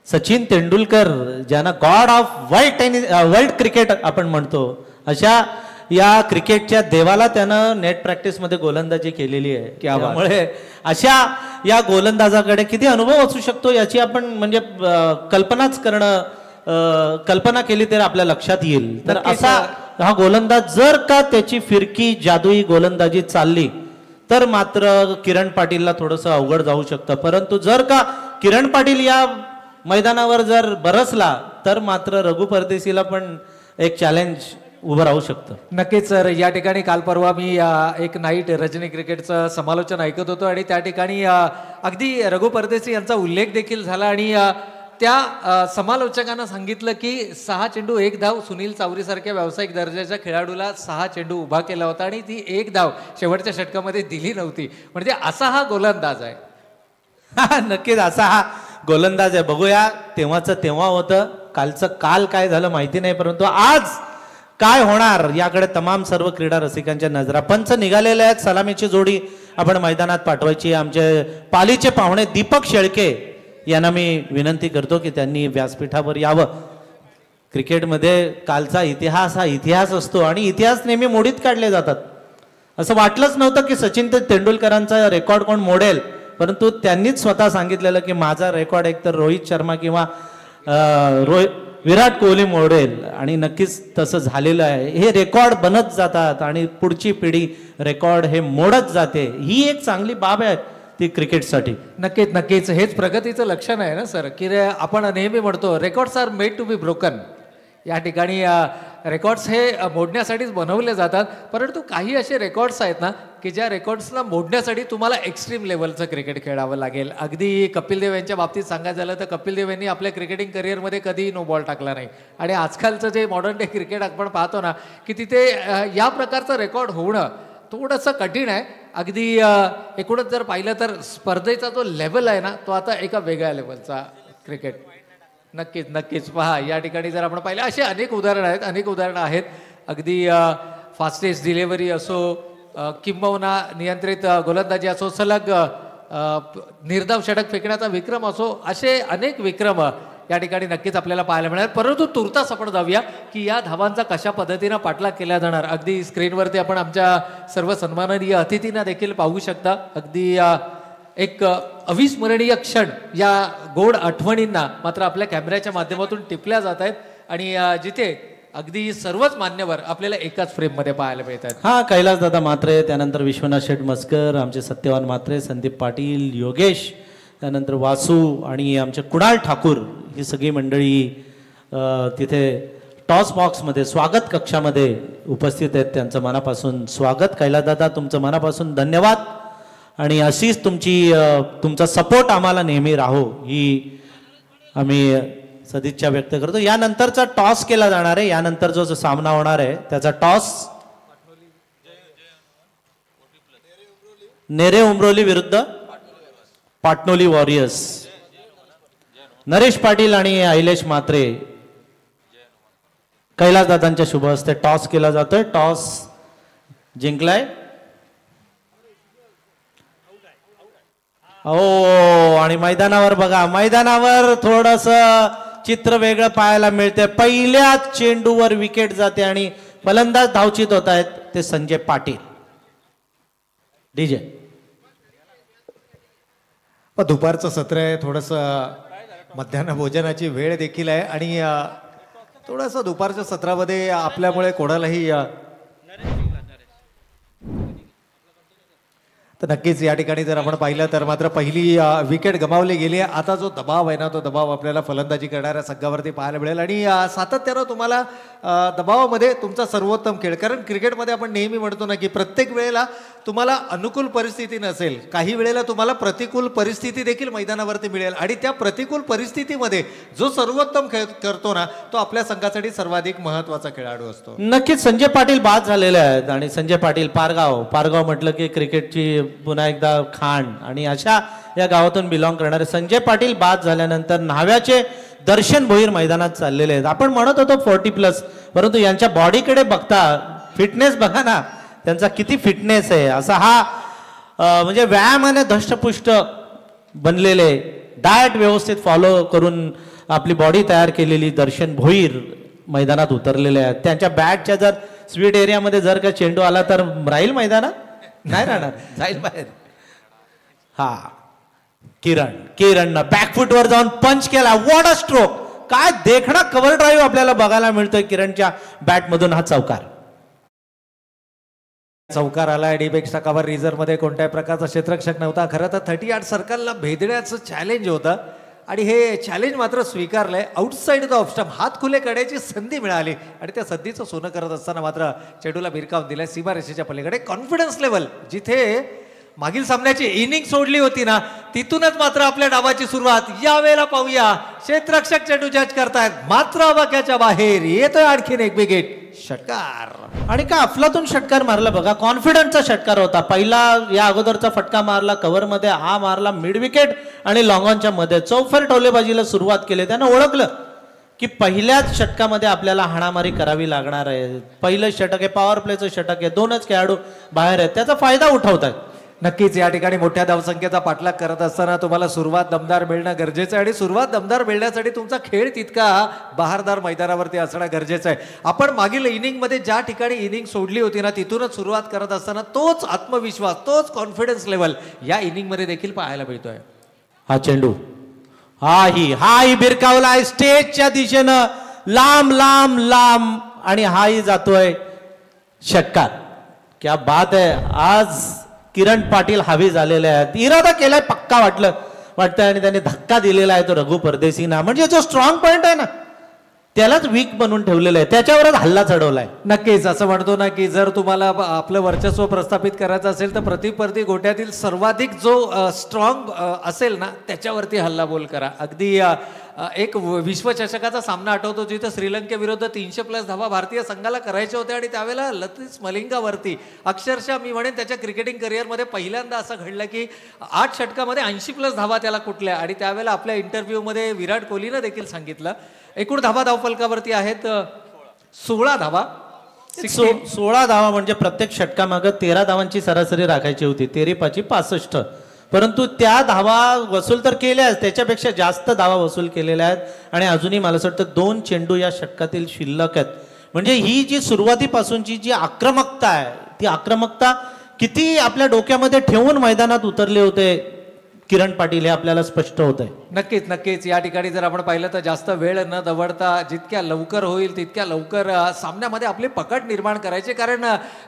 सचिन तेंडुलकर, ज्यांना गॉड ऑफ वर्ल्ड क्रिकेट आपण म्हणतो, अशा या क्रिकेटच्या देवाला त्यानं नेट प्रॅक्टिसमध्ये गोलंदाजी केलेली आहे. त्यामुळे अशा या गोलंदाजाकडे किती अनुभव असू शकतो याची आपण म्हणजे कल्पना केली तर आपल्या लक्षात येईल. तर असा हा गोलंदाज जर का त्याची फिरकी जादुई गोलंदाजी चालली तर मात्र किरण पाटीलला थोडंसं अवघड जाऊ शकतं. परंतु जर का किरण पाटील या मैदानावर जर बरसला तर मात्र रघु परदेशीला पण एक चॅलेंज उभं राहू शकतं. नक्कीच सर, या ठिकाणी काल परवा मी एक नाईट रजनी क्रिकेटचं समालोचन ऐकत होतो आणि त्या ठिकाणी अगदी रघु परदेशी यांचा उल्लेख देखील झाला आणि त्या समालोचकांना सांगितलं की 6 चेंडू 1 धाव सुनील चावरीसारख्या व्यावसायिक दर्जाच्या खेळाडूला 6 चेंडू उभा केला होता आणि ती 1 धाव शेवटच्या षटकामध्ये दिली नव्हती. म्हणजे असा हा गोलंदाज आहे. नक्कीच असा हा गोलंदाज आहे. बघूया, तेव्हाचं तेव्हा होतं, कालचं काल काय झालं माहिती नाही, परंतु आज काय होणार याकडे तमाम सर्व क्रीडा रसिकांच्या नजरा. पंच निघालेले आहेत. सलामीची जोडी आपण मैदानात पाठवायची. आमचे पालीचे पाहुणे दीपक शेळके यांना मी विनंती करतो की त्यांनी व्यासपीठावर यावं. क्रिकेटमध्ये कालचा इतिहास हा इतिहास असतो आणि इतिहास नेहमी मोडीत काढले जातात. असं वाटलंच नव्हतं की सचिन तेंडुलकरांचा रेकॉर्ड कोण मोडेल, परंतु त्यांनीच स्वतः सांगितलेलं की माझा रेकॉर्ड एकतर रोहित शर्मा किंवा विराट कोहली मोडेल आणि नक्कीच तसं झालेलं आहे. हे रेकॉर्ड बनत जातात आणि पुढची पिढी रेकॉर्ड हे मोडत जाते. ही एक चांगली बाब आहे. ती क्रिकेटसाठी. नक्कीच नक्कीच हेच प्रगतीचं लक्षण आहे ना सर, की आपण नेहमी म्हणतो records are made to be broken. या ठिकाणी रेकॉर्ड्स हे मोडण्यासाठीच बनवले जातात, परंतु काही असे रेकॉर्ड्स आहेत ना की ज्या रेकॉर्ड्सला मोडण्यासाठी तुम्हाला एक्स्ट्रीम लेवलचं क्रिकेट खेळावं लागेल. अगदी कपिल देव यांच्या बाबतीत सांगायचं झालं तर कपिल देव यांनी आपल्या क्रिकेटिंग करिअरमध्ये कधीही नो बॉल टाकला नाही. आणि आजकालचं जे मॉडर्न डे क्रिकेट आपण पाहतो ना की तिथे या प्रकारचं रेकॉर्ड होणं थोडंसं कठीण आहे. अगदी एकूणच जर पाहिलं तर स्पर्धेचा जो लेवल आहे ना तो आता एका वेगळ्या लेवलचा क्रिकेट. नक्कीच नक्कीच पहा या ठिकाणी जर आपण पाहिलं असे अनेक उदाहरणं आहेत. अगदी फास्टेस्ट डिलिव्हरी असो, किंबहुना नियंत्रित गोलंदाजी असो, सलग निर्धाव षटक फेकण्याचा विक्रम असो, असे अनेक विक्रम या ठिकाणी नक्कीच आपल्याला पाहायला मिळणार. परंतु तुर्तास आपण जाऊया की या धावांचा कशा पद्धतीनं पाठलाग केला जाणार. अगदी स्क्रीनवरती आपण आमच्या सर्व सन्माननीय अतिथींना देखील पाहू शकता. अगदी एक अविस्मरणीय क्षण या गोड आठवणींना मात्र आपल्या कॅमेऱ्याच्या माध्यमातून टिपल्या जात आहेत आणि जिथे अगदी सर्वच मान्यवर आपल्याला एकाच फ्रेममध्ये पाहायला मिळतात. हा, कैलासदादा म्हात्रे, त्यानंतर विश्वनाथ शेठ मस्कर, आमचे सत्यवान म्हात्रे, संदीप पाटील, योगेश, त्यानंतर वासू आणि आमचे कुणाल ठाकूर, ही सगळी मंडळी तिथे टॉस बॉक्समध्ये स्वागत कक्षामध्ये उपस्थित आहेत. त्यांचं मनापासून स्वागत. कैलासदादा तुमचं मनापासून धन्यवाद आणि अशीच तुमचा सपोर्ट आम्हाला नेहमी राहो ही आम्ही सदिच्छा व्यक्त करतो. यानंतरचा टॉस केला जाणार आहे. यानंतर जो सामना होणार आहे त्याचा टॉस नेरे उमरोली विरुद्ध पाटणोली वॉरियर्स. नरेश पाटील आणि अहिलेश म्हात्रे, कैलासदादांच्या शुभ हस्ते टॉस केला जातोय. टॉस जिंकलाय हो. आणि मैदानावर बघा, मैदानावर थोडस चित्र वेगळं पाहायला मिळते. पहिल्याच चेंडूवर विकेट जाते आणि फलंदाज धावचित होत आहेत ते संजय पाटील. डीजे दुपारचं सत्र आहे, थोडंसं मध्यान्ह भोजनाची वेळ देखील आहे आणि थोडंसं दुपारच्या सत्रामध्ये आपल्यामुळे कोणालाही तर नक्कीच या ठिकाणी जर आपण पाहिलं तर मात्र पहिली विकेट गमावली गेली. आता जो दबाव आहे ना तो दबाव आपल्याला फलंदाजी करणाऱ्या संघावरती पाहायला मिळेल आणि सातत्यानं तुम्हाला दबावामध्ये तुमचा सर्वोत्तम खेळ, कारण क्रिकेटमध्ये आपण नेहमी म्हणतो ना की प्रत्येक वेळेला तुम्हाला अनुकूल परिस्थिती नसेल, काही वेळेला तुम्हाला प्रतिकूल परिस्थिती देखील मैदानावरती मिळेल आणि त्या प्रतिकूल परिस्थितीमध्ये जो सर्वोत्तम खेळ करतो ना तो आपल्या संघासाठी सर्वाधिक महत्त्वाचा खेळाडू असतो. नक्कीच संजय पाटील बाद झालेले आहेत आणि संजय पाटील पारगाव म्हटलं की क्रिकेटची पुन्हा एकदा खाण आणि अशा या गावातून बिलॉंग करणारे संजय पाटील बाद झाल्यानंतर न्हाव्याचे दर्शन भोईर मैदानात चाललेले आहेत. आपण म्हणत होतो 40+, परंतु यांच्या बॉडीकडे बघता फिटनेस बघा ना, त्यांचा किती फिटनेस आहे. असा हा म्हणजे व्यायामाने धष्टपुष्ट बनलेले, डाएट व्यवस्थित फॉलो करून आपली बॉडी तयार केलेली दर्शन भोईर मैदानात उतरलेले आहेत. त्यांच्या बॅटच्या जर स्वीट एरियामध्ये जर का चेंडू आला तर राहील मैदानात, नाही राहणार, जाईल बाहेर. हा, किरणनं बॅकफुटवर जाऊन पंच केला. व्हॉट अ स्ट्रोक, काय देखणा कव्हर ड्राईव्ह आपल्याला बघायला मिळतोय किरणच्या बॅटमधून. हा चौकार आला. डीपेक्षा कव्हर रिझर्व मध्ये कोणत्याही प्रकारचा क्षेत्ररक्षक नव्हता. खरं तर 38 सर्कलला भेदण्याचं चॅलेंज होतं आणि हे चॅलेंज मात्र स्वीकारलंय. आउटसाइड द ऑफ स्टंप हात खुले करण्याची संधी मिळाली आणि त्या संधीचं सोनं करत असताना मात्र चेंडूला भिरकावून दिलाय सीमारेषेच्या पलीकडे. कॉन्फिडन्स लेवल जिथे मागील सामन्याची इनिंग सोडली होती ना तिथूनच मात्र आपल्या डावाची सुरुवात. यावेळेला पाहूया क्षेत्ररक्षक चेंडू जज करतायत, मात्र अवाक्याच्या बाहेर येतोय आणखीन एक विकेट. षटकार आणि का अफलातून षटकार मारला बघा, कॉन्फिडन्सचा षटकार होता. पहिला या अगोदरचा फटका मारला कव्हर मध्ये, हा मारला मिड विकेट आणि लॉंग ऑनच्या मध्ये. चौफेर टोलेबाजीला सुरुवात केली. त्यानं ओळखलं की पहिल्याच षटकामध्ये आपल्याला हाणामारी करावी लागणार आहे. पहिलं षटक आहे, पॉवर प्लेचं षटक आहे, दोनच खेळाडू बाहेर आहेत, त्याचा फायदा उठवत आहेत. नक्कीच या ठिकाणी मोठ्या धावसंख्येचा पाठलाग करत असताना तुम्हाला सुरुवात दमदार मिळणं गरजेचं आहे आणि सुरुवात दमदार मिळण्यासाठी तुमचा खेळ तितका बहारदार मैदानावरती असणं गरजेचं आहे. आपण मागील इनिंगमध्ये ज्या ठिकाणी इनिंग सोडली होती ना तिथूनच सुरुवात करत असताना तोच आत्मविश्वास, तोच कॉन्फिडन्स लेवल या इनिंगमध्ये देखील पाहायला मिळतोय. हा चेंडू हाही बिरकावलाय स्टेजच्या दिशेनं, लांब लांब लांब, आणि हाही जातोय षटकार. क्या बात आहे. आज किरण पाटील हवी झालेले आहेत. इरादा केलाय पक्का वाटतं आणि त्यांनी धक्का दिलेला आहे तो रघु परदेशींना. म्हणजे जो स्ट्रॉंग पॉइंट आहे ना त्यालाच वीक बनवून ठेवलेलं आहे, त्याच्यावरच हल्ला चढवलाय. नक्कीच असं म्हणतो ना की जर तुम्हाला आपलं वर्चस्व प्रस्थापित करायचं असेल तर प्रति गोट्यातील सर्वाधिक जो स्ट्रॉंग असेल ना त्याच्यावरती हल्लाबोल करा. अगदी एक विश्वचषकाचा सामना आठवतो जिथं श्रीलंकेविरुद्ध 300+ धावा भारतीय संघाला करायच्या होत्या आणि त्यावेळेला लतीस मलिंगावरती अक्षरशः मी म्हणेन त्याच्या क्रिकेटिंग करिअरमध्ये पहिल्यांदा असं घडलं की 8 षटकामध्ये 80+ धावा त्याला कुठल्या. आणि त्यावेळेला आपल्या इंटरव्ह्यूमध्ये विराट कोहलीनं देखील सांगितलं एकूण धावा धावफलकावरती आहेत 16 धावा. 16 धावा म्हणजे प्रत्येक षटकामागं 13 धावांची सरासरी राखायची होती, 13×5 65. परंतु त्या धावा वसूल तर केल्याच, त्याच्यापेक्षा जास्त धावा वसूल केलेल्या आहेत. आणि अजूनही मला असं वाटतं 2 चेंडू या षटकातील शिल्लक आहेत. म्हणजे ही जी सुरुवातीपासूनची जी आक्रमकता आहे ती आक्रमकता किती आपल्या डोक्यामध्ये ठेवून मैदानात उतरले होते किरण पाटील हे आपल्याला स्पष्ट होत आहे. नक्कीच या ठिकाणी जर आपण पाहिलं तर जास्त वेळ न दवडता जितक्या लवकर होईल तितक्या लवकर सामन्यामध्ये आपली पकड निर्माण करायची. कारण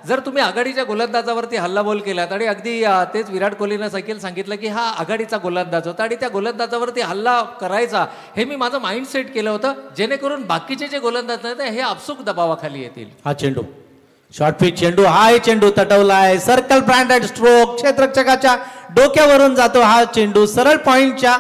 जर तुम्ही आघाडीच्या गोलंदाजावरती हल्लाबोल केलात आणि अगदी तेच विराट कोहलीनं सांगितलं की हा आघाडीचा गोलंदाज होता आणि त्या गोलंदाजावरती हल्ला करायचा हे मी माझं माइंड सेट केलं होतं जेणेकरून बाकीचे जे गोलंदाज आहेत हे आपसूक दबावाखाली येतील. हा चेंडू शॉर्ट पिच चेंडू, हा चेंडू तटवलाय, सर्कल ब्रँडेड स्ट्रोक, क्षेत्ररक्षकाच्या डोक्यावरून जातो हा चेंडू सरळ पॉइंटच्या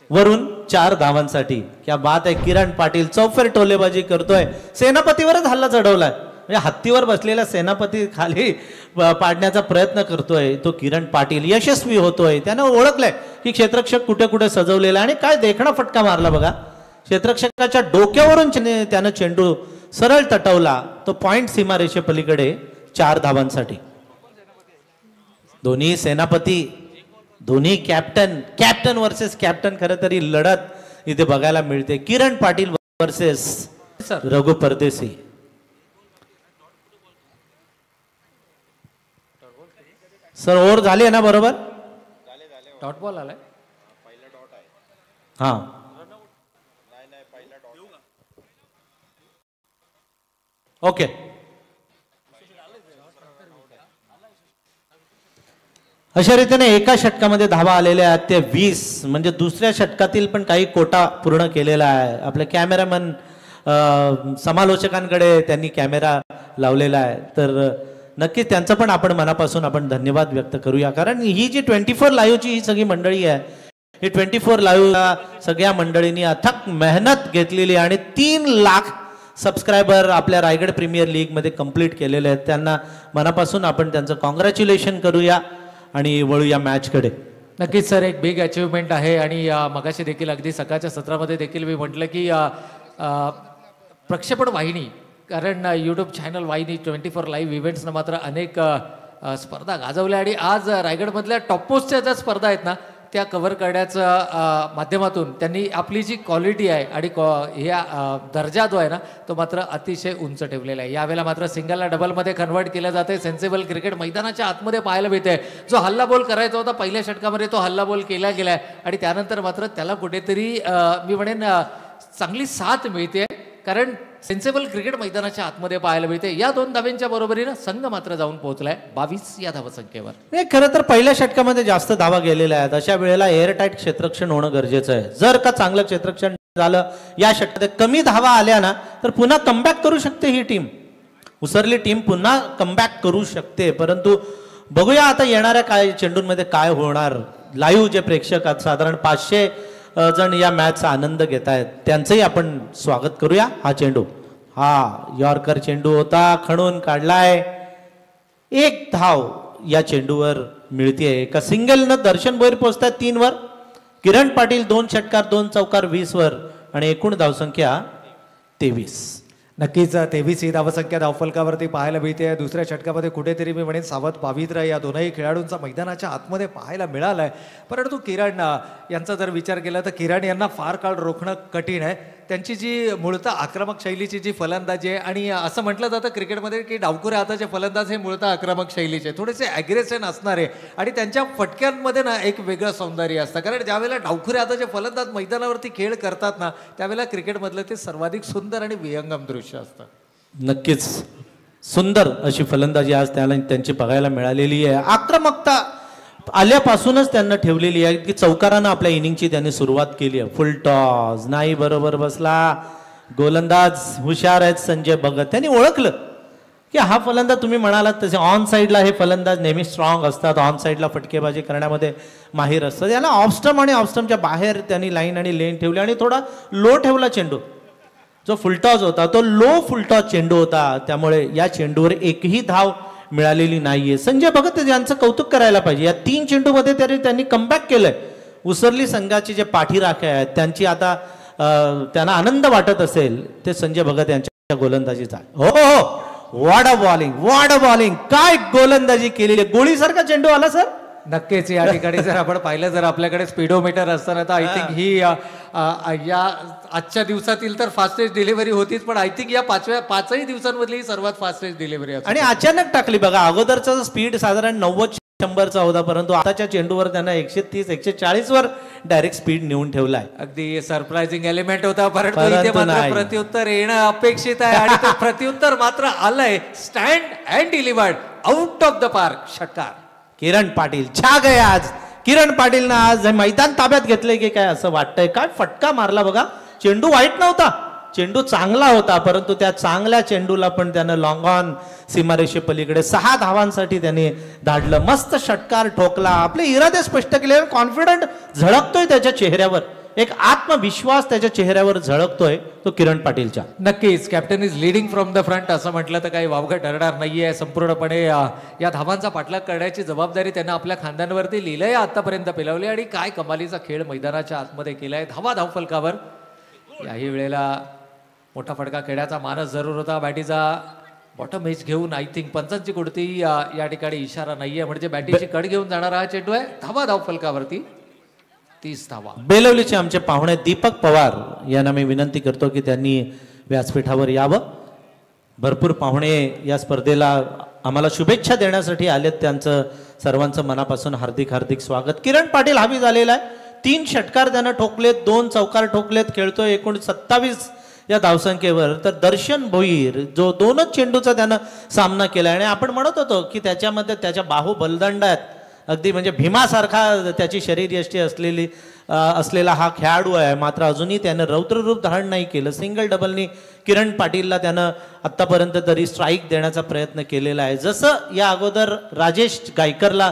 वरून 4 धावांसाठी. क्या बात आहे. किरण पाटील चौफेर टोलेबाजी करतोय, सेनापतीवरच हल्ला चढवलाय. म्हणजे हत्तीवर बसलेला सेनापती खाली पाडण्याचा प्रयत्न करतोय तो किरण पाटील, यशस्वी होतोय. त्यानं ओळखलंय की क्षेत्ररक्षक कुठे कुठे सजवलेला आणि काय देखणा फटका मारला बघा. क्षेत्ररक्षकाच्या डोक्यावरून त्यानं चेंडू सरळ तटवला तो पॉइंट सीमारेषे पलीकडे 4 धावांसाठी. दोन्ही सेनापती, दोन्ही कॅप्टन वर्सेस कॅप्टन खरं तरी लढत इथे बघायला मिळते. किरण पाटील वर्सेस रघु परदेशी. सर ओव्हर झाली आहे ना बरोबर? डॉट बॉल आलाय. हा ओके. अशा रीतीने एका षटकामध्ये धावा आलेल्या आहेत ते 20. म्हणजे दुसऱ्या षटकातील पण काही कोटा पूर्ण केलेला आहे. आपले कॅमेरामन समालोचकांकडे त्यांनी कॅमेरा लावलेला आहे तर नक्कीच त्यांचं पण आपण मनापासून आपण धन्यवाद व्यक्त करूया. कारण ही जी 24 लाईव्हची ही सगळी मंडळी आहे ही 24 लाईव्ह सगळ्या मंडळींनी अथक मेहनत घेतलेली आणि 3 लाख सबस्क्रायबर आपल्या रायगड प्रीमियर लीग मध्ये कंप्लीट केलेले आहेत. त्यांना मनापासून आपण त्यांचं कॉंग्रॅच्युलेशन करूया आणि वळूया मॅच कडे. नक्कीच सर एक बिग अचिव्हमेंट आहे. आणि मगाशी देखील अगदी सकाळच्या सत्रामध्ये देखील मी म्हटलं की प्रक्षेपण वाहिनी, कारण यूट्यूब चॅनल वाहिनी 24 लाईव्ह इव्हेंट्सनं मात्र अनेक स्पर्धा गाजवल्या आणि आज रायगडमधल्या टॉप मोस्टच्या ज्या स्पर्धा आहेत ना त्या कव्हर करण्याच्या माध्यमातून त्यांनी आपली जी क्वालिटी आहे आणि ह्या दर्जा जो आहे ना तो मात्र अतिशय उंच ठेवलेला आहे. यावेळेला मात्र सिंगलला डबलमध्ये कन्वर्ट केलं जाते. सेन्सिबल क्रिकेट मैदानाच्या आतमध्ये पाहायला मिळते. जो हल्लाबोल करायचा होता पहिल्या षटकामध्ये तो हल्लाबोल केला गेलाय आणि त्यानंतर मात्र त्याला कुठेतरी मी म्हणेन चांगली साथ मिळते. कारण सेन्सिबल क्रिकेट मैदानाच्या आतमध्ये पाहायला मिळते. या 2 धाव्यांच्या बरोबरीनं संघ मात्र जाऊन पोहोचलाय 22 या धावसंख्येवर. नाही खरं तर पहिल्या षटकामध्ये जास्त धावा गेलेल्या आहेत. अशा वेळेला एअरटाईट क्षेत्ररक्षण होणं गरजेचं आहे. जर का चांगलं क्षेत्ररक्षण झालं या षटकात कमी धावा आल्या ना तर पुन्हा कमबॅक करू शकते ही टीम. उसरली टीम पुन्हा कमबॅक करू शकते. परंतु बघूया आता येणाऱ्या काय चेंडूंमध्ये काय होणार. लाईव्ह जे प्रेक्षक आहेत साधारण 500 जण या मॅचचा आनंद घेत आहेत त्यांचंही आपण स्वागत करूया. हा चेंडू हा यॉर्कर चेंडू होता, खणून काढलाय. 1 धाव या चेंडूवर मिळतीये. एका सिंगलनं दर्शन भोईर पोहोचतात 3 वर. किरण पाटील 2 षटकार 2 चौकार 20 वर आणि एकूण धावसंख्या 23. नक्कीच 23 ही धावसंख्या धावफलकावरती पाहायला मिळते. दुसऱ्या षटकामध्ये कुठेतरी मी म्हणेन सावध पावित्र्य या दोनही खेळाडूंचा मैदानाच्या आतमध्ये पाहायला मिळालाय. परंतु किरण यांचा जर विचार केला तर किरण यांना फार काळ रोखणं कठीण आहे. त्यांची जी मूळतः आक्रमक शैलीची जी फलंदाजी आहे आणि असं म्हटलं जातं क्रिकेटमध्ये की डावखुऱ्या हाताचे फलंदाज हे मूळतः आक्रमक शैलीचे थोडेसे ॲग्रेशन असणारे आणि त्यांच्या फटक्यांमध्ये ना एक वेगळं सौंदर्य असतं. कारण ज्यावेळेला डावखुऱ्या हाताचे फलंदाज मैदानावरती खेळ करतात ना त्यावेळेला क्रिकेटमधलं ते सर्वाधिक सुंदर आणि विहंगम दृश्य असतं. नक्कीच सुंदर अशी फलंदाजी आज त्याला त्यांची बघायला मिळालेली आहे. आक्रमकता आल्यापासूनच त्यांना ठेवलेली आहे की चौकारानं आपल्या इनिंगची त्यांनी सुरुवात केली आहे. फुल टॉस नाही बरोबर बसला. गोलंदाज हुशार आहेत संजय भगत. त्यांनी ओळखलं की हा फलंदाज तुम्ही म्हणालात तसे ऑन साईडला हे फलंदाज नेहमी स्ट्रॉंग असतात, ऑन साईडला फटकेबाजी करण्यामध्ये माहीर असतात. याला ऑफस्टम आणि ऑफस्टमच्या बाहेर त्यांनी लाईन आणि लेन ठेवली आणि थोडा लो ठेवला चेंडू. जो फुलटॉस होता तो लो फुलटॉस चेंडू होता, त्यामुळे या चेंडूवर एकही धाव मिळालेली नाहीये. संजय भगत यांचं कौतुक करायला पाहिजे. या 3 चेंडूमध्ये तरी त्यांनी कमबॅक केलंय. उसरली संघाचे जे पाठीराखे आहेत त्यांची आता त्यांना आनंद वाटत असेल ते संजय भगत यांच्या गोलंदाजीचा. हो हो, वॉट अ बॉलिंग, काय गोलंदाजी केलेली. गोळीसारखा चेंडू आला सर. नक्कीच या ठिकाणी जर आपण पाहिलं, जर आपल्याकडे स्पीडोमीटर असताना तर आय थिंक ही या आजच्या दिवसातील तर फास्टेस्ट डिलिव्हरी होतीच, पण आय थिंक या 5ही दिवसांमधली ही सर्वात फास्टेस्ट डिलिव्हरी. आणि अचानक टाकली बघा. अगोदरचा स्पीड साधारण 90-100चा होता, परंतु आताच्या चेंडूवर त्यांना 130-140 वर डायरेक्ट स्पीड नेऊन ठेवलाय. अगदी सरप्राइझिंग एलिमेंट होता, परंतु इथे मात्र प्रत्युत्तर येणं अपेक्षित आहे आणि ते प्रत्युत्तर मात्र आलंय. Stand and delivered out of the park. षटकार. किरण पाटील छा गए आज. किरण पाटीलनं आज मैदान ताब्यात घेतलंय की काय असं वाटतंय. काय फटका मारला बघा. चेंडू वाईट नव्हता, चेंडू चांगला होता, परंतु त्या चांगल्या चेंडूला पण त्यानं लॉंग ऑन सीमारेषे पलीकडे 6 धावांसाठी त्याने धाडलं. मस्त षटकार ठोकला. आपले इरादे स्पष्ट केले. कॉन्फिडंट झळकतोय त्याच्या चेहऱ्यावर, एक आत्मविश्वास त्याच्या चेहऱ्यावर झळकतोय तो किरण पाटीलच्या. नक्कीच captain is leading from the front असं म्हटलं तर काही वावगं ठरणार नाहीये. संपूर्णपणे या धावांचा पाठलाग करण्याची जबाबदारी त्यांना आपल्या खांद्यांवरती लिहिलंय, आतापर्यंत पेलवली आणि काय कमालीचा खेळ मैदानाच्या आतमध्ये केलाय. धावफलकावर याही वेळेला मोठा फटका खेळण्याचा मानस जरूर होता. बॅटीचा बॉटम एज घेऊन आय थिंक पंचांची कोणती या ठिकाणी इशारा नाहीये, म्हणजे बॅटीची कड घेऊन जाणारा हा चेंडू आहे. धावफलकावरती 30 धावा. बेलवलीचे आमचे पाहुणे दीपक पवार यांना मी विनंती करतो की त्यांनी व्यासपीठावर यावं. भरपूर पाहुणे या स्पर्धेला आम्हाला शुभेच्छा देण्यासाठी आलेत. त्यांचं सर्वांचं मनापासून हार्दिक हार्दिक स्वागत. किरण पाटील हवी झालेला आहे. 3 षटकार त्यानं ठोकलेत, 2 चौकार ठोकलेत, खेळतोय एकूण 27 या धावसंख्येवर. तर दर्शन भोईर जो 2च चेंडूचा त्यानं सामना केला आणि आपण म्हणत होतो की त्याच्यामध्ये त्याच्या बाहू बलदंड आहेत, अगदी म्हणजे भीमासारखा त्याची शरीरयष्टी असलेला हा खेळाडू आहे. मात्र अजूनही त्यानं रौद्ररूप धारण नाही केलं. सिंगल डबलनी किरण पाटीलला त्यानं आत्तापर्यंत तरी स्ट्राईक देण्याचा प्रयत्न केलेला आहे. जसं या अगोदर राजेश गायकरला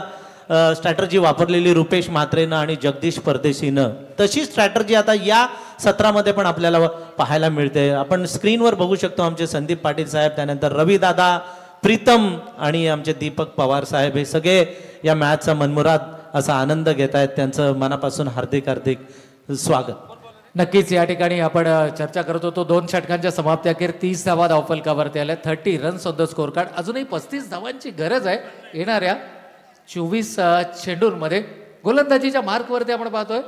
स्ट्रॅटर्जी वापरलेली रुपेश म्हात्रेनं आणि जगदीश परदेशीनं, तशी स्ट्रॅटर्जी आता या सत्रामध्ये पण आपल्याला पाहायला मिळते. आपण स्क्रीनवर बघू शकतो आमचे संदीप पाटील साहेब, त्यानंतर रविदादा, प्रीतम आणि आमचे दीपक पवार साहेब हे सगळे या मॅचचा मनमुराद असा आनंद घेत आहेत. त्यांचं मनापासून हार्दिक हार्दिक स्वागत. नक्कीच या ठिकाणी आपण चर्चा करत होतो 2 षटकांच्या समाप्ती अखेर 30 धावा धावफलकावरती आल्या. 30 runs on the score card. अजूनही 35 धावांची गरज आहे येणाऱ्या 24 चेंडूंमध्ये. गोलंदाजीच्या मार्कवरती आपण पाहतोय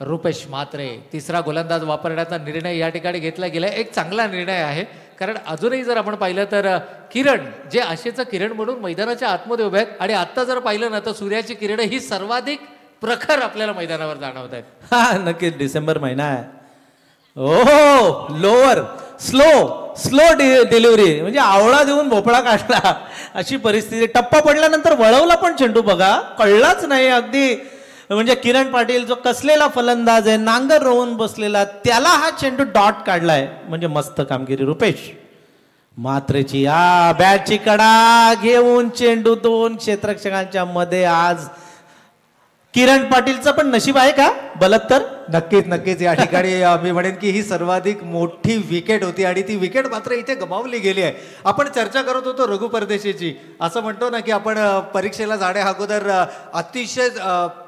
रुपेश म्हात्रे. 3रा गोलंदाज वापरण्याचा निर्णय या ठिकाणी घेतला गेला. एक चांगला निर्णय आहे, कारण अजूनही जर आपण पाहिलं तर किरण जे आशेचं किरण म्हणून मैदानाच्या आतमध्ये उभे आहेत आणि आता जर पाहिलं ना तर सूर्याची किरण ही सर्वाधिक प्रखर आपल्याला मैदानावर जाणवत आहेत. हा नक्कीच. डिसेंबर महिना आहे. ओहो, लोअर स्लो डिलिव्हरी, म्हणजे आवळा देऊन भोपळा काढला अशी परिस्थिती. टप्पा पडल्यानंतर वळवला पण चेंडू बघा, कळलाच नाही. अगदी म्हणजे किरण पाटील जो कसलेला फलंदाज आहे, नांगर रोवून बसलेला, त्याला हा चेंडू डॉट काढलाय. म्हणजे मस्त कामगिरी रुपेश म्हात्रेची. बॅटची कडा घेऊन चेंडू 2 क्षेत्ररक्षकांच्या मध्ये. आज किरण पाटीलचं पण नशीब आहे का बलत्तर. नक्कीच या ठिकाणी मी म्हणेन की ही सर्वाधिक मोठी विकेट होती आणि ती विकेट मात्र इथे गमावली गेली आहे. आपण चर्चा करत होतो रघु परदेशीची. असं म्हणतो ना की आपण परीक्षेला जाण्या अगोदर अतिशय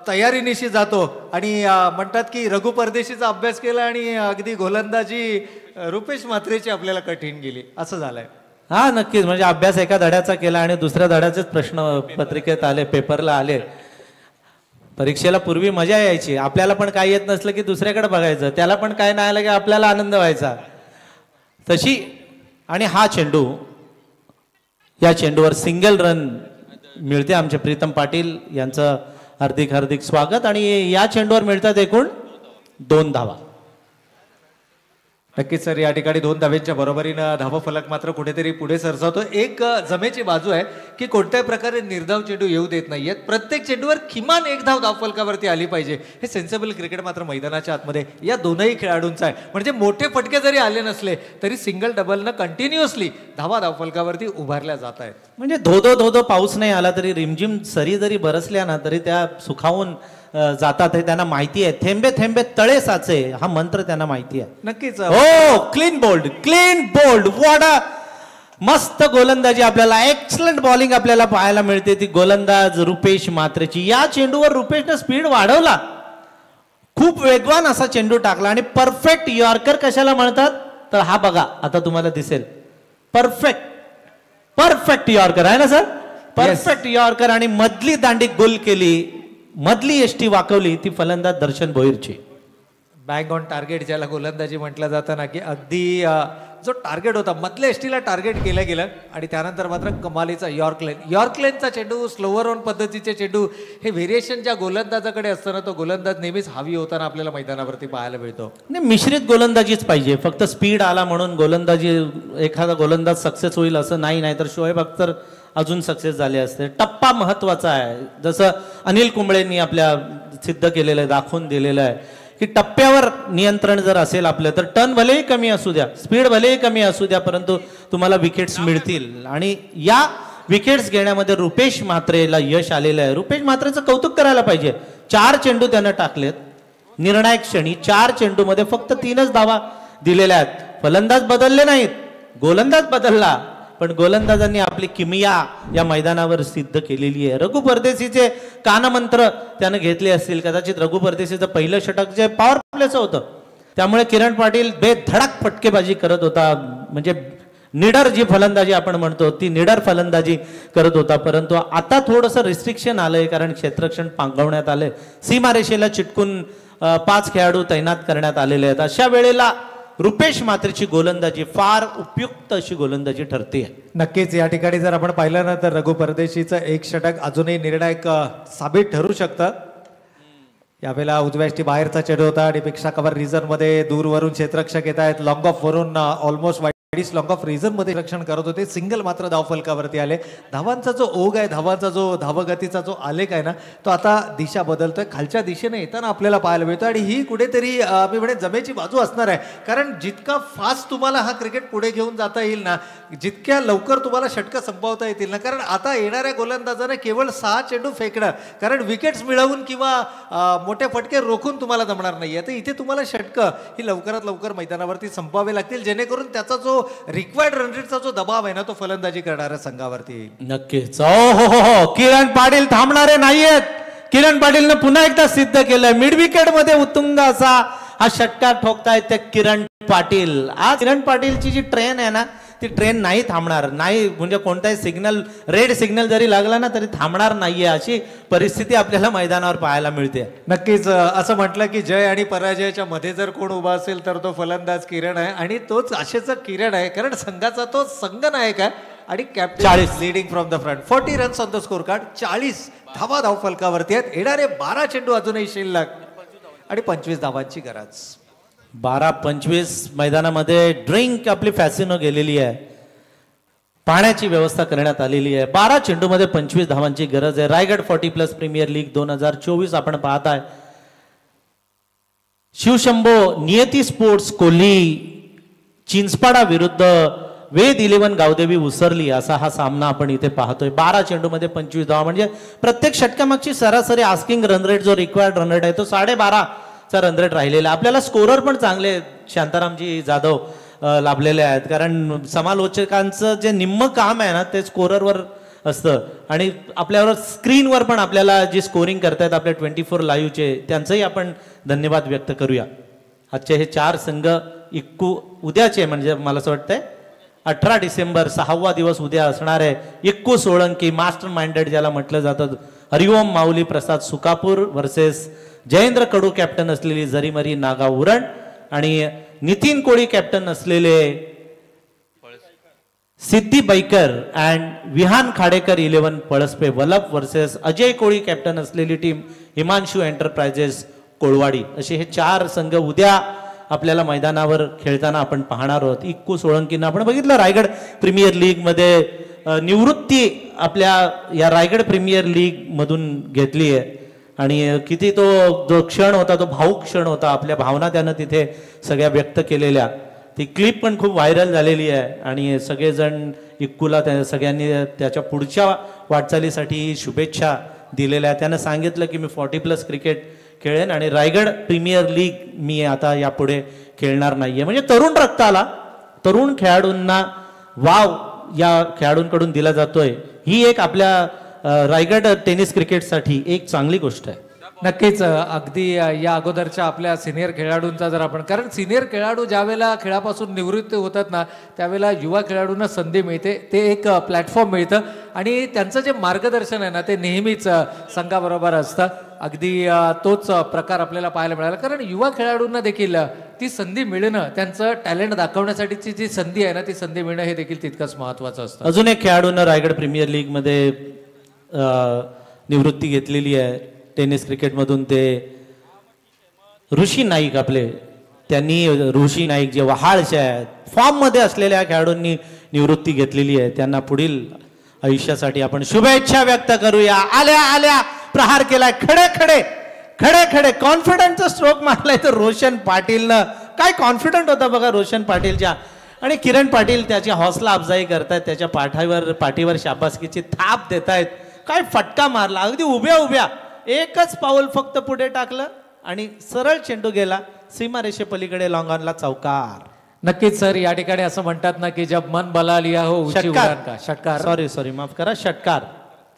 तयारीनिशी जातो आणि म्हणतात की रघु परदेशीचा अभ्यास केला आणि अगदी गोलंदाजी रुपेश म्हात्रेची आपल्याला कठीण गेली, असं झालंय. हा नक्कीच. म्हणजे अभ्यास एका धड्याचा केला आणि दुसऱ्या धड्याचेच प्रश्न पत्रिकेत आले, पेपरला आले. परीक्षेला पूर्वी मजा यायची. आपल्याला पण काय येत नसलं की दुसऱ्याकडे बघायचं, त्याला पण काय नाही आलं की आपल्याला आनंद व्हायचा तशी. आणि हा चेंडू, या चेंडूवर सिंगल रन मिळते. आमचे प्रीतम पाटील यांचं हार्दिक हार्दिक स्वागत. आणि या चेंडूवर मिळतात एकूण 2 धावा. नक्कीच सर, या ठिकाणी 2 धावेंच्या बरोबरीनं धावफलक मात्र कुठेतरी पुढे सरसावतो. एक जमेची बाजू आहे की कोणत्याही प्रकारे निर्धाव चेंडू येऊ देत नाहीयेत. प्रत्येक चेंडूवर किमान 1 धाव धावफलकावरती आली पाहिजे. हे सेन्सेबल क्रिकेट मात्र मैदानाच्या आतमध्ये या दोनही खेळाडूंचं आहे. म्हणजे मोठे फटके जरी आले नसले तरी सिंगल डबलनं कंटिन्युअसली धावफलकावरती उभारल्या जात आहेत. म्हणजे धोधो धोधो पाऊस नाही आला तरी रिमझिम सरी जरी बरसल्या ना तरी त्या सुखावून जातात. हे त्यांना माहिती आहे. थेंबे थेंबे तळे साचे हा मंत्र त्यांना माहिती आहे. नक्कीच हो, क्लीन बोल्ड व्हॉट अ मस्त गोलंदाजी आपल्याला, एक्सलंट बॉलिंग आपल्याला पाहायला मिळते ती गोलंदाज रुपेश म्हात्रेची. या चेंडूवर रुपेशने स्पीड वाढवला, खूप वेगवान असा चेंडू टाकला आणि परफेक्ट यॉर्कर कशाला म्हणतात तर हा बघा आता तुम्हाला दिसेल. परफेक्ट यॉर्कर आहे ना सर, परफेक्ट यॉर्कर आणि मधली दांडी गोल केली, मधली एसटी वाकवली ती फलंदाज दर्शन भोईरची. बँग ऑन टार्गेट ज्याला गोलंदाजी म्हटलं जातं ना, की अगदी जो टार्गेट होता मधल्या एसटीला टार्गेट केलं गेलं आणि त्यानंतर मात्र कमालीचा यॉर्कलेनचा चेंडू, स्लोवर ऑन पद्धतीचे चेंडू, हे व्हेरिएशन ज्या गोलंदाजाकडे असताना तो गोलंदाज नेहमीच हवी होताना आपल्याला मैदानावरती पाहायला मिळतो. नाही, मिश्रित गोलंदाजीच पाहिजे. फक्त स्पीड आला म्हणून गोलंदाजी एखादा गोलंदाज सक्सेस होईल असं नाही. नाहीतर शोएब अख्तर अजून सक्सेस झाले असते. टप्पा महत्वाचा आहे. जसं अनिल कुंबळेंनी आपल्या सिद्ध केलेलं आहे, दाखवून दिलेलं आहे की टप्प्यावर नियंत्रण जर असेल आपलं तर टर्न भलेही कमी असू द्या, स्पीड भलेही कमी असू द्या, परंतु तुम्हाला विकेट्स मिळतील. आणि या विकेट्स घेण्यामध्ये रुपेश म्हात्रेला यश आलेलं आहे. रुपेश म्हात्रेचं कौतुक करायला पाहिजे. 4 चेंडू त्यानं टाकलेत निर्णायक क्षणी. 4 चेंडूमध्ये फक्त 3च धावा दिलेल्या आहेत. फलंदाज बदलले नाहीत, गोलंदाज बदलला, पण गोलंदाजांनी आपली किमया या मैदानावर सिद्ध केलेली आहे. रघु परदेशीचे कानमंत्र त्यानं घेतले असतील. कदाचित रघु परदेशीचं पहिलं षटक जे पॉवर प्लेचं होतं त्यामुळे किरण पाटील बेधडक फटकेबाजी करत होता. म्हणजे निडर जी फलंदाजी आपण म्हणतो ती निडर फलंदाजी करत होता. परंतु आता थोडंसं रिस्ट्रिक्शन आलंय कारण क्षेत्ररक्षण पांगवण्यात आलंय. सीमारेषेला चिटकून 5 खेळाडू तैनात करण्यात आलेले आहेत. अशा वेळेला रुपेश म्हात्रेची गोलंदाजी फार उपयुक्त अशी गोलंदाजी ठरते. नक्कीच या ठिकाणी जर आपण पाहिलं ना तर रघु परदेशीचं एक षटक अजूनही निर्णायक साबित ठरू शकतं. यावेळेला उजव्याष्टी बाहेरचा चेंडू होता आणि पेक्षा कव्हर रिझन मध्ये दूरवरून क्षेत्ररक्षक येत आहेत. लॉंग ऑफ वरून almost widish long of reason मध्ये रक्षण करत होते. सिंगल मात्र धावफलकावरती आले. धावांचा जो ओघ आहे, धावांचा जो धावगतीचा जो आलेख आहे ना तो आता दिशा बदलतोय, खालच्या दिशेने येताना आपल्याला पाहायला मिळतो. आणि ही कुठेतरी मी म्हणेन जमेची बाजू असणार आहे. कारण जितका फास्ट तुम्हाला हा क्रिकेट पुढे घेऊन जाता येईल ना, जितक्या लवकर तुम्हाला षटकं संपवता येतील ना, कारण आता येणाऱ्या गोलंदाजाने केवळ 6 चेंडू फेकणं, कारण विकेट्स मिळवून किंवा मोठे फटके रोखून तुम्हाला जमणार नाहीये. तर इथे तुम्हाला षटकं ही लवकरात लवकर मैदानावरती संपवावे लागतील, जेणेकरून त्याचा जो रिक्वायर्ड रन रेटचा जो दबाव आहे ना तो फलंदाजी करणाऱ्या संघावरती येईल. नक्कीच. हो, किरण पाटील थांबणारे नाहीयेत. किरण पाटीलने पुन्हा एकदा सिद्ध केलंय. मिड विकेट मध्ये उत्तुंग असा हा षटकार ठोकतायत त्या किरण पाटील. आज किरण पाटीलची जी ट्रेन आहे ना ती ट्रेन नाही थांबणार. नाही म्हणजे कोणताही सिग्नल, रेड सिग्नल जरी लागला ना तरी थांबणार नाहीये, अशी परिस्थिती आपल्याला मैदानावर पाहायला मिळते. नक्कीच असं म्हटलं की जय आणि पराजयाच्या मध्ये जर कोण उभा असेल तर तो फलंदाज किरण आहे. आणि तोच आशेचा किरण आहे, कारण संघाचा तो संघनायक आहे आणि captain 40 leading from the front. 40 runs on the score card. 40 धावा धावफलकावरती आहेत. येणारे 12 चेंडू अजूनही शिल्लक आणि 25 धावांची गरज. 12-25 मैदानामध्ये ड्रिंक आपली फॅसिनो गेलेली आहे. पाण्याची व्यवस्था करण्यात आलेली आहे. 12 चेंडूमध्ये 25 धावांची गरज आहे. रायगड 40+ प्रीमियर लीग 2024 आपण पाहताय. शिवशंभो नियती स्पोर्ट्स कोल्ही चिंचपाडा विरुद्ध वेद 11 गावदेवी उसरली असा हा सामना आपण इथे पाहतोय. 12 चेंडूमध्ये 25 धावा म्हणजे प्रत्येक षटकामागची सरासरी आस्किंग रन रेट जो रिक्वायर्ड रन रेट आहे तो 12.5चा रन रेट राहिलेला. आपल्याला स्कोरर पण चांगले शांतारामजी जाधव लाभलेले आहेत, कारण समालोचकांचं जे निम्म काम आहे ना ते स्कोररवर असतं. आणि आपल्यावर स्क्रीनवर पण आपल्याला जी स्कोरिंग करतायत आपल्या 24 लाईव्हचे त्यांचंही आपण धन्यवाद व्यक्त करूया. आजचे हे 4 संघ उद्याचे म्हणजे मला असं वाटतंय 18 डिसेंबर 6वा दिवस उद्या असणार आहे. इक्कू सोळंकी मास्टर माइंडेड ज्याला म्हटलं जातं, हरिओम माऊली प्रसाद सुकापूर वर्सेस जयेंद्र कडू कॅप्टन असलेली जरीमरी नागा उरण आणि नितीन कोळी कॅप्टन असलेले Siddhi Baikar and Vihan Khadekar 11 Palaspe Walap versus Ajay Koli captain असलेली टीम हिमांशू एंटरप्राइजेस कोळवाडी. असे हे 4 संघ उद्या आपल्याला मैदानावर खेळताना आपण पाहणार आहोत. इक्कू सोळंकीनं आपण बघितलं रायगड प्रीमियर लीगमध्ये निवृत्ती आपल्या या रायगड प्रीमियर लीगमधून घेतली आहे आणि किती तो जो क्षण होता तो भावूक क्षण होता. आपल्या भावना त्यानं तिथे सगळ्या व्यक्त केलेल्या. ती क्लिप पण खूप व्हायरल झालेली आहे आणि सगळेजण इक्कूला सगळ्यांनी त्याच्या पुढच्या वाटचालीसाठी शुभेच्छा दिलेल्या. त्यानं सांगितलं की मी 40+ क्रिकेट खेळेन आणि रायगड प्रीमियर लीग मी आता यापुढे खेळणार नाहीये. म्हणजे तरुण रक्ताला, तरुण खेळाडूंना वाव या खेळाडूंकडून दिला जातोय. ही एक आपल्या रायगड टेनिस क्रिकेटसाठी एक चांगली गोष्ट आहे. नक्कीच अगदी या अगोदरच्या आपल्या सिनियर खेळाडूंचा जर आपण, कारण सिनियर खेळाडू ज्या वेळेला खेळापासून निवृत्त होतात ना त्यावेळेला युवा खेळाडूंना संधी मिळते, ते एक प्लॅटफॉर्म मिळतं आणि त्यांचं जे मार्गदर्शन आहे ना ते नेहमीच संघाबरोबर असतं. अगदी तोच प्रकार आपल्याला पाहायला मिळाला, कारण युवा खेळाडूंना देखील ती संधी मिळणं, त्यांचं टॅलेंट दाखवण्यासाठीची जी संधी आहे ना ती संधी मिळणं हे देखील तितकंच महत्त्वाचं असतं. अजून एक खेळाडूंना रायगड प्रीमियर लीगमध्ये निवृत्ती घेतलेली आहे टेनिस क्रिकेटमधून. ते ऋषी नाईक आपले, त्यांनी ऋषी नाईक जे वहाळचे आहेत फॉर्ममध्ये असलेल्या खेळाडूंनी निवृत्ती घेतलेली आहे. त्यांना पुढील आयुष्यासाठी आपण शुभेच्छा व्यक्त करूया. आल्या आल्या प्रहार केलाय, खडे खडे खडे खडे कॉन्फिडंटचा स्ट्रोक मारलाय तर रोशन पाटीलनं. काय कॉन्फिडंट होता बघा रोशन पाटीलच्या. आणि किरण पाटील त्याची हौसला अफजाई करतायत, त्याच्या पाठीवर शाबासकीची थाप देतायत. काय फटका मारला, अगदी उभ्या उभ्या एकच पाऊल फक्त पुढे टाकलं आणि सरळ चेंडू गेला सीमारेषे पलीकडे लॉंगॉनला चौकार. नक्कीच सर, या ठिकाणी असं म्हणतात ना की जब मन बला लिया हो ऊंची उडान का. षटकार, सॉरी माफ करा, षटकार.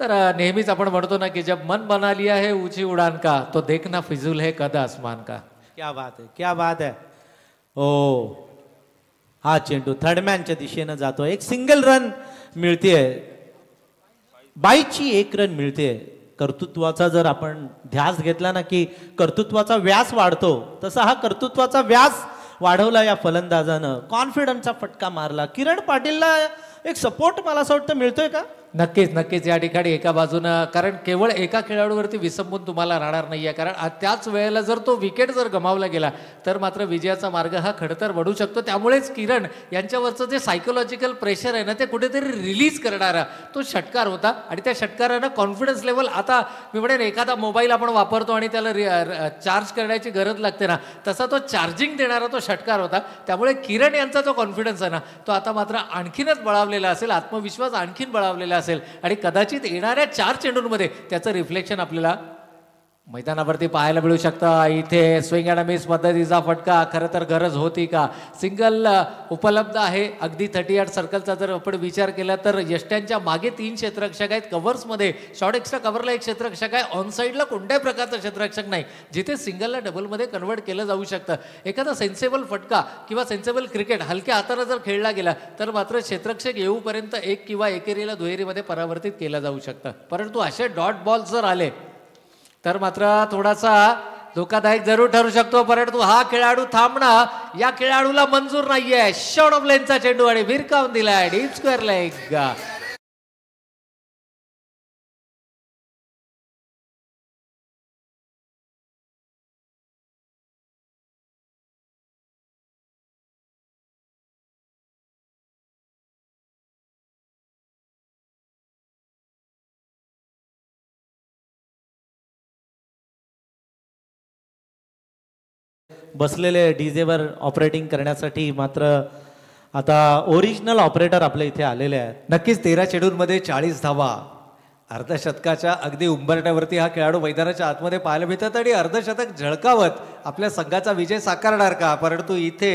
तर नेहमीच आपण म्हणतो ना की जब मन बना लिया है ऊंची उडान का तो देखना फिजूल है कद आसमान का. क्या बात है, क्या बात है. ओ हा चेंडू थर्डमॅनच्या दिशेनं जातो. एक सिंगल रन मिळतेय, बाईची 1 रन मिळते. कर्तृत्वाचा जर आपण ध्यास घेतला ना की कर्तृत्वाचा व्यास वाढतो, तसा हा कर्तृत्वाचा व्यास वाढवला या फलंदाजानं. कॉन्फिडन्सचा फटका मारला. किरण पाटीलला एक सपोर्ट मला असं वाटतं मिळतोय का. नक्कीच नक्कीच या ठिकाणी एका बाजूनं, कारण केवळ एका खेळाडूवरती विसंबून तुम्हाला राहणार नाहीये, कारण त्याच वेळेला जर तो विकेट जर गमावला गेला तर मात्र विजयाचा मार्ग हा खडतर वढू शकतो. त्यामुळेच किरण यांच्यावरचं जे सायकोलॉजिकल प्रेशर आहे ना ते कुठेतरी रिलीज करणारा तो षटकार होता आणि त्या षटकारानं कॉन्फिडन्स लेवल, आता मी म्हणेन एखादा मोबाईल आपण वापरतो आणि त्याला चार्ज करण्याची गरज लागते ना, तसा तो चार्जिंग देणारा तो षटकार होता. त्यामुळे किरण यांचा जो कॉन्फिडन्स आहे ना तो आता मात्र आणखीनच बळावलेला असेल, आत्मविश्वास आणखीन बळावलेला असेल आणि कदाचित येणाऱ्या 4 चेंडूंमध्ये त्याचं रिफ्लेक्शन आपल्याला मैदानावरती पाहायला मिळू शकतं. इथे स्विंग अँड मिस पद्धतीचा फटका, खरं तर गरज होती का. सिंगल उपलब्ध आहे. अगदी 38 सर्कलचा जर आपण विचार केला तर यष्ट्यांच्या मागे 3 क्षेत्ररक्षक आहेत. कव्हर्समध्ये शॉर्ट एक्स्ट्रा कव्हरला 1 क्षेत्ररक्षक आहे. ऑन साईडला कोणत्याही प्रकारचा क्षेत्ररक्षक नाही, जिथे सिंगलला डबलमध्ये कन्वर्ट केलं जाऊ शकतं. एखादा सेन्सेबल फटका किंवा सेन्सेबल क्रिकेट हलक्या हाताने जर खेळला गेला तर मात्र क्षेत्ररक्षक येऊपर्यंत 1 किंवा एकेरीला दुहेरीमध्ये परावर्तित केलं जाऊ शकतं. परंतु असे डॉट बॉल जर आले तर मात्र थोडासा धोकादायक जरूर ठरू शकतो. परंतु हा खेळाडू थांबणं या खेळाडूला मंजूर नाहीये. शॉर्ट ऑफ लेनचा चेंडू आणि भिरकावून दिलाय डीप स्क्वेअर लेग. बसलेले डीजेवर ऑपरेटिंग करण्यासाठी मात्र आता ओरिजिनल ऑपरेटर आपल्या इथे आलेले आहेत. नक्कीच 13 चेंडूंमध्ये 40 धावा. अर्धशतकाच्या अगदी उंबरठ्यावरती हा खेळाडू मैदानाच्या आतमध्ये पाहायला मिळतात आणि अर्धशतक झळकावत आपल्या संघाचा विजय साकारणार का. परंतु इथे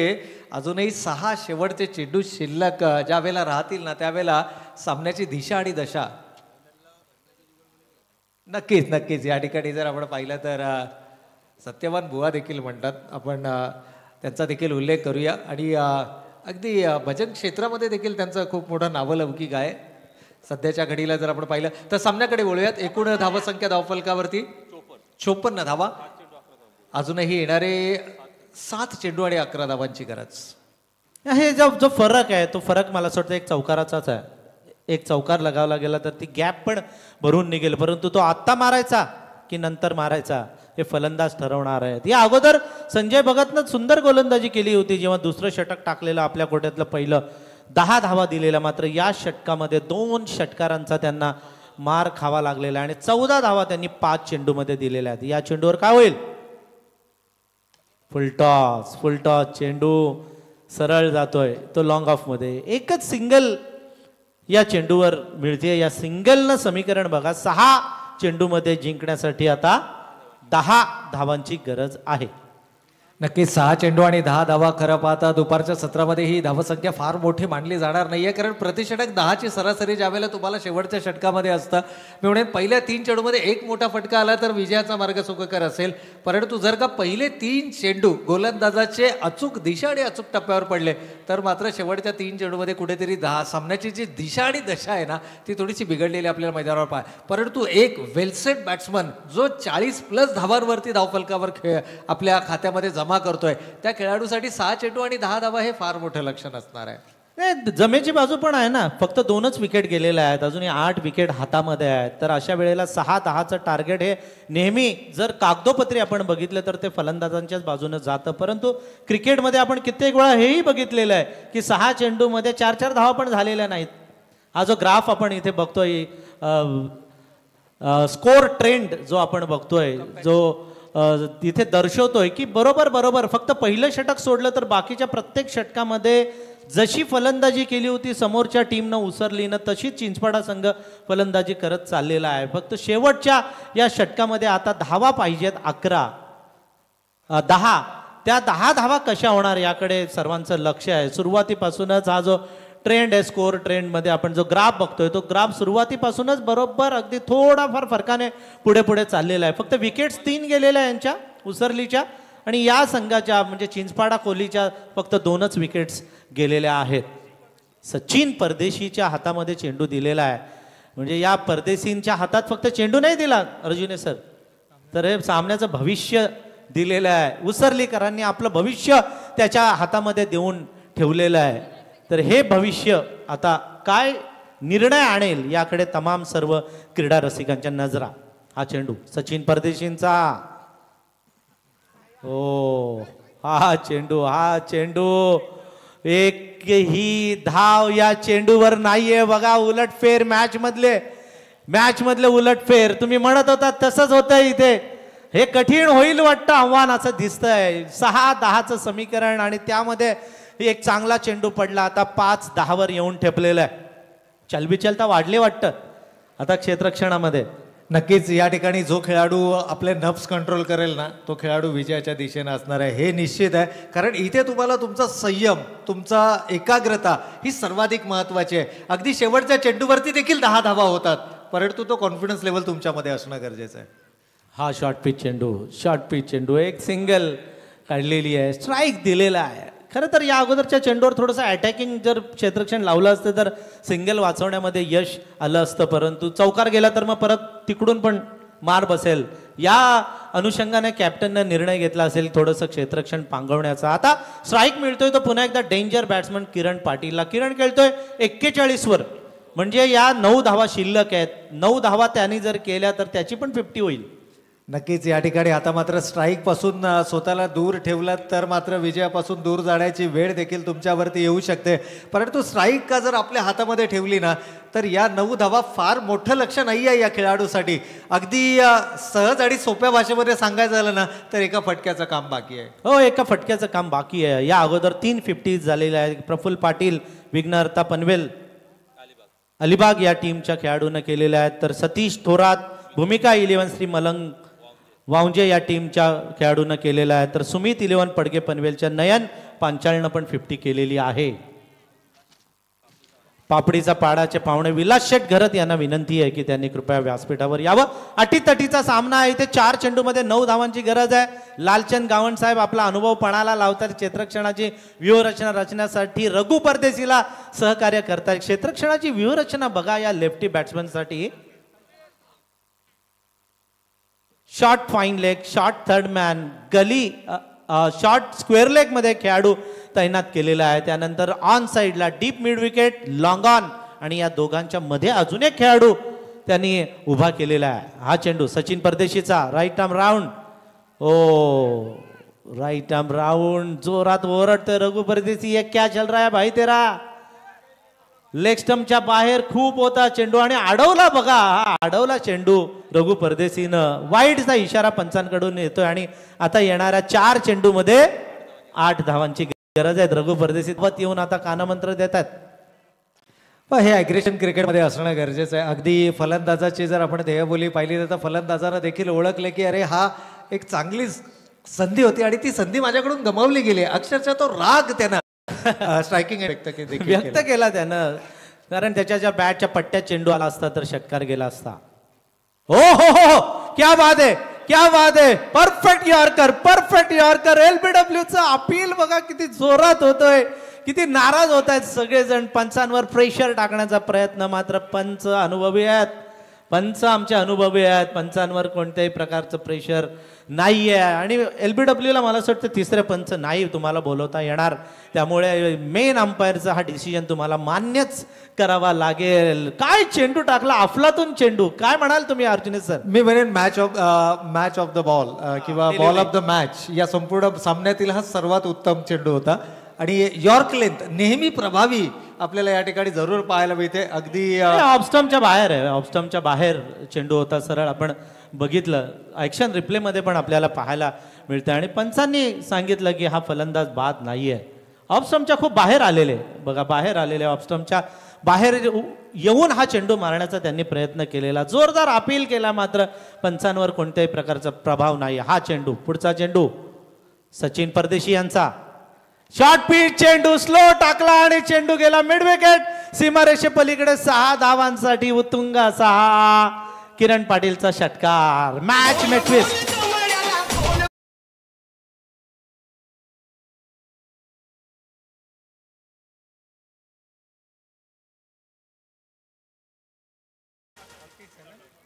अजूनही 6 शेवटचे चेंडू शिल्लक ज्या वेळेला राहतील ना त्यावेळेला सामन्याची दिशा आणि दशा नक्कीच नक्कीच या ठिकाणी जर आपण पाहिलं तर सत्यवान बुवा देखील म्हणतात, आपण त्यांचा देखील उल्लेख करूया. आणि अगदी भजन क्षेत्रामध्ये देखील त्यांचं खूप मोठं नावलौकिक आहे. सध्याच्या घडीला जर आपण पाहिलं तर सामन्याकडे बोलूयात. एकूण धावसंख्या धावफलकावरती 54 धावा. अजूनही येणारे 7 चेंडू आणि 11 धावांची गरज. हे जो फरक आहे तो फरक मला असं वाटतं एक चौकाराचाच आहे. एक चौकार लगावला गेला तर ती गॅप पण भरून निघेल. परंतु तो आत्ता मारायचा की नंतर मारायचा हे फलंदाज ठरवणार आहेत. या अगोदर संजय भगतनं सुंदर गोलंदाजी केली होती जेव्हा दुसरं षटक टाकलेलं आपल्या कोट्यातलं पहिलं 10 धावा दिलेला. मात्र या षटकामध्ये 2 षटकारांचा त्यांना मार खावा लागलेला आणि 14 धावा त्यांनी 5 चेंडूमध्ये दिलेल्या आहेत. या चेंडूवर काय होईल? फुलटॉस चेंडू सरळ जातोय तो लॉंग ऑफ मध्ये. एकच सिंगल या चेंडूवर मिळते. या सिंगलनं समीकरण बघा. 6 चेंडूमध्ये जिंकण्यासाठी आता 10 धावांची गरज आहे. नक्कीच 6 चेंडू आणि 10 धावा. खरं पाहता दुपारच्या सत्रामध्ये ही धावसंख्या फार मोठी मानली जाणार नाहीये, कारण प्रतिषटक 10ची सरासरी ज्यावेळेला तुम्हाला शेवटच्या षटकामध्ये असतं. मी म्हणेन पहिल्या 3 चेंडूमध्ये एक मोठा फटका आला तर विजयाचा मार्ग सुखकर असेल. परंतु जर का पहिले 3 चेंडू गोलंदाजाचे अचूक दिशा आणि अचूक टप्प्यावर पडले तर मात्र शेवटच्या 3 चेंडूमध्ये कुठेतरी सामन्याची जी दिशा आणि दशा आहे ना ती थोडीशी बिघडलेली आपल्याला मैदानावर पाहाय. परंतु एक वेलसेट बॅट्समन जो 40+ धावांवरती धावफलकावर आपल्या खात्यामध्ये जमा करतोय त्या खेळाडूसाठी 6 चेंडू आणि 10 धावा हे फार मोठं लक्षण असणार आहे. नाही, जमेची बाजू पण आहे ना. फक्त 2च विकेट गेलेल्या आहेत, अजूनही 8 विकेट हातामध्ये आहेत. तर अशा वेळेला 6-10चं टार्गेट हे नेहमी जर कागदोपत्री आपण बघितलं तर ते फलंदाजांच्याच बाजूने जातं. परंतु क्रिकेटमध्ये आपण कित्येक वेळा हेही बघितलेलं आहे की 6 चेंडूमध्ये 4-4 धावा पण झालेल्या नाहीत. हा जो ग्राफ आपण इथे बघतोय स्कोर ट्रेंड जो आपण बघतोय जो तिथे दर्शवतोय की बरोबर फक्त पहिलं षटक सोडलं तर बाकीच्या प्रत्येक षटकामध्ये जशी फलंदाजी केली होती समोरच्या टीमनं उसरली ना तशीच चिंचपाडा संघ फलंदाजी करत चाललेला आहे. फक्त शेवटच्या या षटकामध्ये आता धावा पाहिजेत 10. त्या 10 धावा कशा होणार याकडे सर्वांचं लक्ष आहे. सुरुवातीपासूनच हा जो ट्रेंड आहे स्कोर ट्रेंडमध्ये आपण जो ग्राफ बघतोय तो ग्राफ सुरुवातीपासूनच बरोबर अगदी थोडाफार फरकाने पुढे चाललेला आहे. फक्त विकेट्स 3 गेलेल्या यांच्या उसरलीच्या आणि या संघाच्या म्हणजे चिंचपाडा कोहलीच्या फक्त 2च विकेट्स गेलेल्या आहेत. सचिन परदेशीच्या हातामध्ये चेंडू दिलेला आहे. म्हणजे या परदेशींच्या हातात फक्त चेंडू नाही दिला अर्जुने सर, तर हे सामन्याचं भविष्य दिलेलं आहे. उसरलीकरांनी आपलं भविष्य त्याच्या हातामध्ये देऊन ठेवलेलं आहे. तर हे भविष्य आता काय निर्णय आणेल याकडे तमाम सर्व क्रीडा रसिकांच्या नजरा. हा चेंडू सचिन परदेशींचा. हो हा चेंडू एकही धाव या चेंडूवर नाहीये. बघा उलटफेर मॅच मधले उलटफेर तुम्ही म्हणत होता तसंच होतंय इथे. हे कठीण होईल वाटतं आव्हान असं दिसतंय. 6-10चं समीकरण आणि त्यामध्ये एक चांगला चेंडू पडला. आता 5-10 येऊन ठेपलेला आहे. चलबिचलता वाढली वाटतं आता क्षेत्ररक्षणामध्ये. नक्कीच या ठिकाणी जो खेळाडू आपले नर्व्स कंट्रोल करेल ना तो खेळाडू विजयाच्या दिशेने असणार आहे हे निश्चित आहे. कारण इथे तुम्हाला तुमचा संयम तुमचा एकाग्रता ही सर्वाधिक महत्वाची आहे. अगदी शेवटच्या चेंडूवरती देखील 10 धावा होतात परंतु तो कॉन्फिडन्स लेवल तुमच्यामध्ये असणं गरजेचं आहे. हा शॉर्ट पिच चेंडू एक सिंगल काढलेली आहे. स्ट्राईक दिलेला आहे. खरं तर या अगोदरच्या चेंडूवर थोडंसं अटॅकिंग जर क्षेत्ररक्षण लावलं असतं तर सिंगल वाचवण्यामध्ये यश आलं असतं. परंतु चौकार गेला तर मग परत तिकडून पण मार बसेल. या अनुषंगाने कॅप्टनने निर्णय घेतला असेल थोडंसं क्षेत्ररक्षण पांगवण्याचा. आता स्ट्राईक मिळतोय तो पुन्हा एकदा डेंजर बॅट्समन किरण पाटीलला. किरण खेळतोय 41 वर. म्हणजे या 9 धावा शिल्लक आहेत. 9 धावा त्यांनी जर केल्या तर त्याची पण 50 होईल. नक्कीच या ठिकाणी आता मात्र स्ट्राईक पासून स्वतःला दूर ठेवलात तर मात्र विजयापासून दूर जाण्याची वेळ देखील तुमच्यावरती येऊ शकते. परंतु स्ट्राईक का जर आपल्या हातामध्ये ठेवली ना तर या 9 धावा फार मोठं लक्ष नाही आहे या खेळाडूसाठी. अगदी सहज आणि सोप्या भाषेमध्ये सांगायचं झालं ना तर एका फटक्याचं काम बाकी आहे. हो एका फटक्याचं काम बाकी आहे. या अगोदर 3 50 झालेल्या आहेत. प्रफुल्ल पाटील विघ्नहर्ता पनवेल अलिबाग या टीमच्या खेळाडूंना केलेल्या आहेत. तर सतीश थोरात भूमिका 11 श्री मलंग वावजे या टीमच्या खेळाडूंना केलेला आहे. तर सुमित 11 पडगे पनवेलच्या नयन पांचाळनं पण 50 केलेली आहे. पापडीचा पाडाचे पाहुणे विलास शेठ घरत यांना विनंती आहे की त्यांनी कृपया व्यासपीठावर यावं. अटीतटीचा सामना आहे. इथे 4 चेंडूमध्ये 9 धावांची गरज आहे. लालचंद गावण साहेब आपला अनुभव पणाला लावतात. क्षेत्ररक्षणाची व्यूहरचना रचण्यासाठी रघु परदेशीला सहकार्य करतात. क्षेत्ररक्षणाची व्यूहरचना बघा या लेफ्टी बॅट्समनसाठी. Short fine leg, short third man, gully short square leg मध्ये खेळाडू तैनात केलेला आहे. त्यानंतर ऑन साइडला deep mid wicket, long on आणि या दोघांच्या मध्ये अजून एक खेळाडू त्यांनी उभा केलेला आहे. हा चेंडू सचिन परदेशीचा राईट आर्म राऊंड ओ राइट आर्म राउंड, जोरात ओरडतोय रघु परदेसी. ये क्या चल रहा है भाई तेरा? लेग स्टंपच्या बाहेर खूप होता चेंडू आणि अडवला बघा, हा अडवला चेंडू रघु परदेशीनं. वाईटचा इशारा पंचांकडून येतोय आणि आता येणाऱ्या 4 चेंडूमध्ये 8 धावांची गरज आहे. रघु परदेशी येऊन आता कानमंत्र देतात. पण हे अग्रेशन क्रिकेटमध्ये असणं गरजेचं आहे. अगदी फलंदाजाची जर आपण देहबोली पाहिली तर फलंदाजानं देखील ओळखले की अरे हा एक चांगली संधी होती आणि ती संधी माझ्याकडून गमावली गेली. अक्षरशः तो राग त्यानं स्ट्रायकिंग व्यक्त केला त्यानं, कारण त्याच्या ज्या बॅटच्या पट्ट्यात चेंडू आला असता तर षटकार गेला असता. हो हो हो, क्या बात आहे, क्या बात आहे. Perfect yorker, perfect yorker. एलबीडब्ल्यूचं अपील बघा किती जोरात होतोय, किती नाराज होत आहेत सगळेजण. पंचांवर प्रेशर टाकण्याचा प्रयत्न, मात्र पंच अनुभवी आहेत. पंच आमचे अनुभवी आहेत. पंचांवर कोणत्याही प्रकारचं प्रेशर नाही आहे. आणि एलबीडब्ल्यूला मला असं वाटतं तिसरे पंच नाही तुम्हाला बोलवता येणार. त्यामुळे मेन अंपायरचा हा डिसिजन तुम्हाला मान्यच करावा लागेल. काय चेंडू टाकला, अफलातून चेंडू. काय म्हणाल तुम्ही अर्जुन सर? मी म्हणेन मॅच ऑफ द बॉल किंवा बॉल ऑफ द मॅच या संपूर्ण सामन्यातील हा सर्वात उत्तम चेंडू होता. आणि यॉर्क लेंथ नेहमी प्रभावी आपल्याला या ठिकाणी जरूर पाहायला मिळते. अगदी ऑफस्टमच्या बाहेर आहे, ऑफस्टमच्या बाहेर चेंडू होता. सरळ आपण बघितलं ॲक्शन रिप्लेमध्ये पण आपल्याला पाहायला मिळतं. आणि पंचांनी सांगितलं की हा फलंदाज बाद नाही आहे. ऑफस्टमच्या खूप बाहेर आलेले बघा, बाहेर आलेले ऑफस्टमच्या बाहेर येऊन हा चेंडू मारण्याचा त्यांनी प्रयत्न केलेला, जोरदार अपील केला, मात्र पंचांवर कोणत्याही प्रकारचा प्रभाव नाही. हा चेंडू, पुढचा चेंडू सचिन परदेशी यांचा. शॉर्ट पिच चेंडू स्लो टाकला आणि चेंडू गेला मिड विकेट. सीमारेषे पलीकडे 6 धावांसाठी उत्तुंग 6. किरण पाटीलचा षटकार. मॅच में ट्विस्ट.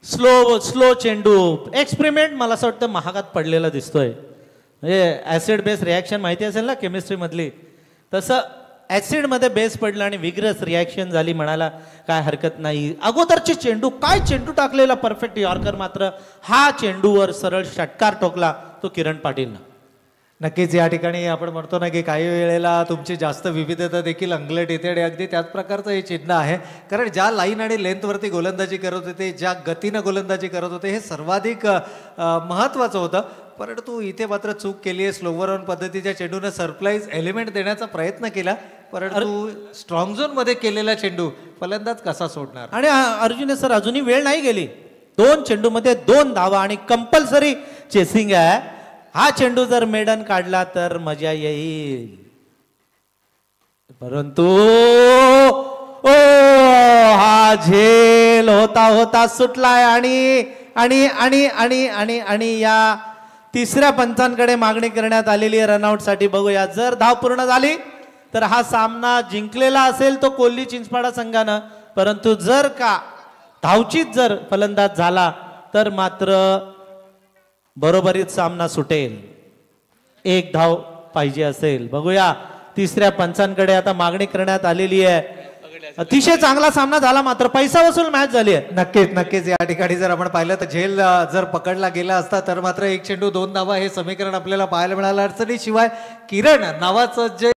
स्लो चेंडू. एक्सपेरिमेंट मला असं वाटतं महागात पडलेला दिसतोय. म्हणजे ऍसिड बेस रिॲक्शन माहिती असेल ना केमिस्ट्री मधली, तसं ऍसिडमध्ये बेस पडलं आणि विग्रस रिॲक्शन झाली म्हणायला काय हरकत नाही. अगोदरचे चेंडू, काय चेंडू टाकलेला परफेक्ट यॉर्कर, मात्र हा चेंडूवर सरळ षटकार ठोकला तो किरण पाटीलनं. नक्कीच या ठिकाणी आपण म्हणतो ना की काही वेळेला तुमची जास्त विविधता देखील अंगलट येते आणि अगदी त्याच प्रकारचं हे चिन्ह आहे. कारण ज्या लाईन आणि लेंथवरती गोलंदाजी करत होते, ज्या गतीनं गोलंदाजी करत होते, हे सर्वाधिक महत्त्वाचं होतं. परंतु इथे मात्र चूक केली आहे. स्लोवर ऑन पद्धतीच्या चेंडूनं सरप्राईज एलिमेंट देण्याचा प्रयत्न केला, परंतु स्ट्रॉंग झोनमध्ये केलेला चेंडू फलंदाज कसा सोडणार. आणि अर्जुन सर अजूनही वेळ नाही गेली. 2 चेंडूमध्ये 2 धावा आणि कंपल्सरी चेसिंग आहे. हा चेंडू जर मेडन काढला तर मजा येईल, परंतु ओ हा झेल होता होता सुटलाय. आणि आणि आणि आणि आणि आणि या तिसऱ्या पंचांकडे मागणी करण्यात आलेली रनआउट साठी. बघूया, जर धाव पूर्ण झाली तर हा सामना जिंकलेला असेल तो कोल्ही चिंचपाडा संघानं, परंतु जर का धावचीत जर फलंदाज झाला तर मात्र बरोबरीत सामना सुटेल. 1 धाव पाहिजे असेल. बघूया, तिसऱ्या पंचांकडे आता मागणी करण्यात आलेली आहे. अतिशय चांगला सामना झाला, मात्र पैसा वसूल मॅच झाली आहे. नक्कीच या ठिकाणी जर आपण पाहिलं तर झेल जर पकडला गेला असता तर मात्र 1 चेंडू 2 धावा हे समीकरण आपल्याला पाहायला मिळालं. अडचणीशिवाय किरण नावाचं जे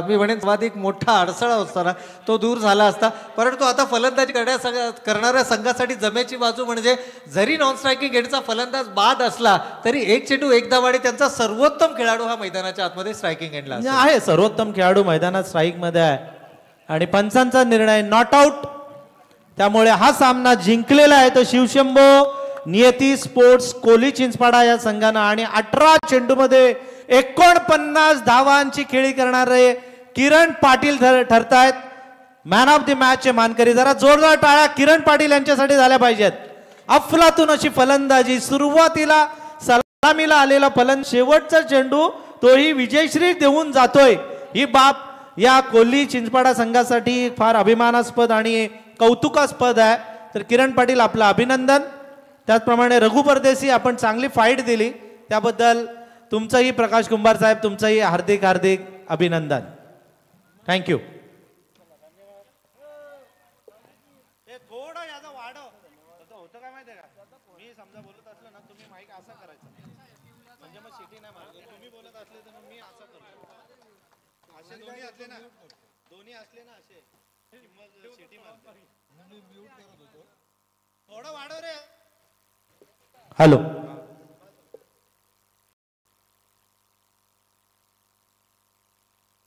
मी म्हणेन सर्वाधिक मोठा अडसळा असताना तो दूर झाला असता. परंतु आता फलंदाजी करणाऱ्या संघासाठी जमेची बाजू म्हणजे जरी नॉन स्ट्रायकिंग एंडचा फलंदाज बाद असला तरी 1 चेंडू 1 धाव आणि त्यांचा सर्वोत्तम खेळाडू हा मैदानाच्या आतमध्ये स्ट्रायकिंग एंडला आहे. सर्वोत्तम खेळाडू मैदानात स्ट्राईक मध्ये आहे आणि पंचांचा निर्णय नॉट आउट. त्यामुळे हा सामना जिंकलेला आहे तो शिवशंभो नियती स्पोर्ट्स कोल्ही चिंचपाडा या संघानं. आणि 18 चेंडूमध्ये 49 धावांची खेळी करणारे किरण पाटील ठरतायत मॅन ऑफ द मॅच चे मानकरी. जरा जोरदार टाळ्या किरण पाटील यांच्यासाठी झाल्या पाहिजेत. अफलातून अशी फलंदाजी. सुरुवातीला सलामीला आलेला फलंदाज, शेवटचा चेंडू तोही विजयश्री देऊन जातोय. ही बाब या कोल्ही चिंचपाडा संघासाठी फार अभिमानास्पद आणि कौतुकास्पद आहे. तर किरण पाटील आपलं अभिनंदन. त्याचप्रमाणे रघु परदेसी, आपण चांगली फाईट दिली त्याबद्दल तुमचंही, प्रकाश कुंभार साहेब तुमचंही हार्दिक हार्दिक अभिनंदन. थँक्यू. थोडं याचा वाढव होतं काय माहितीये का, मी समजा बोलत असलो ना तुम्ही माईक असा करायचा. हॅलो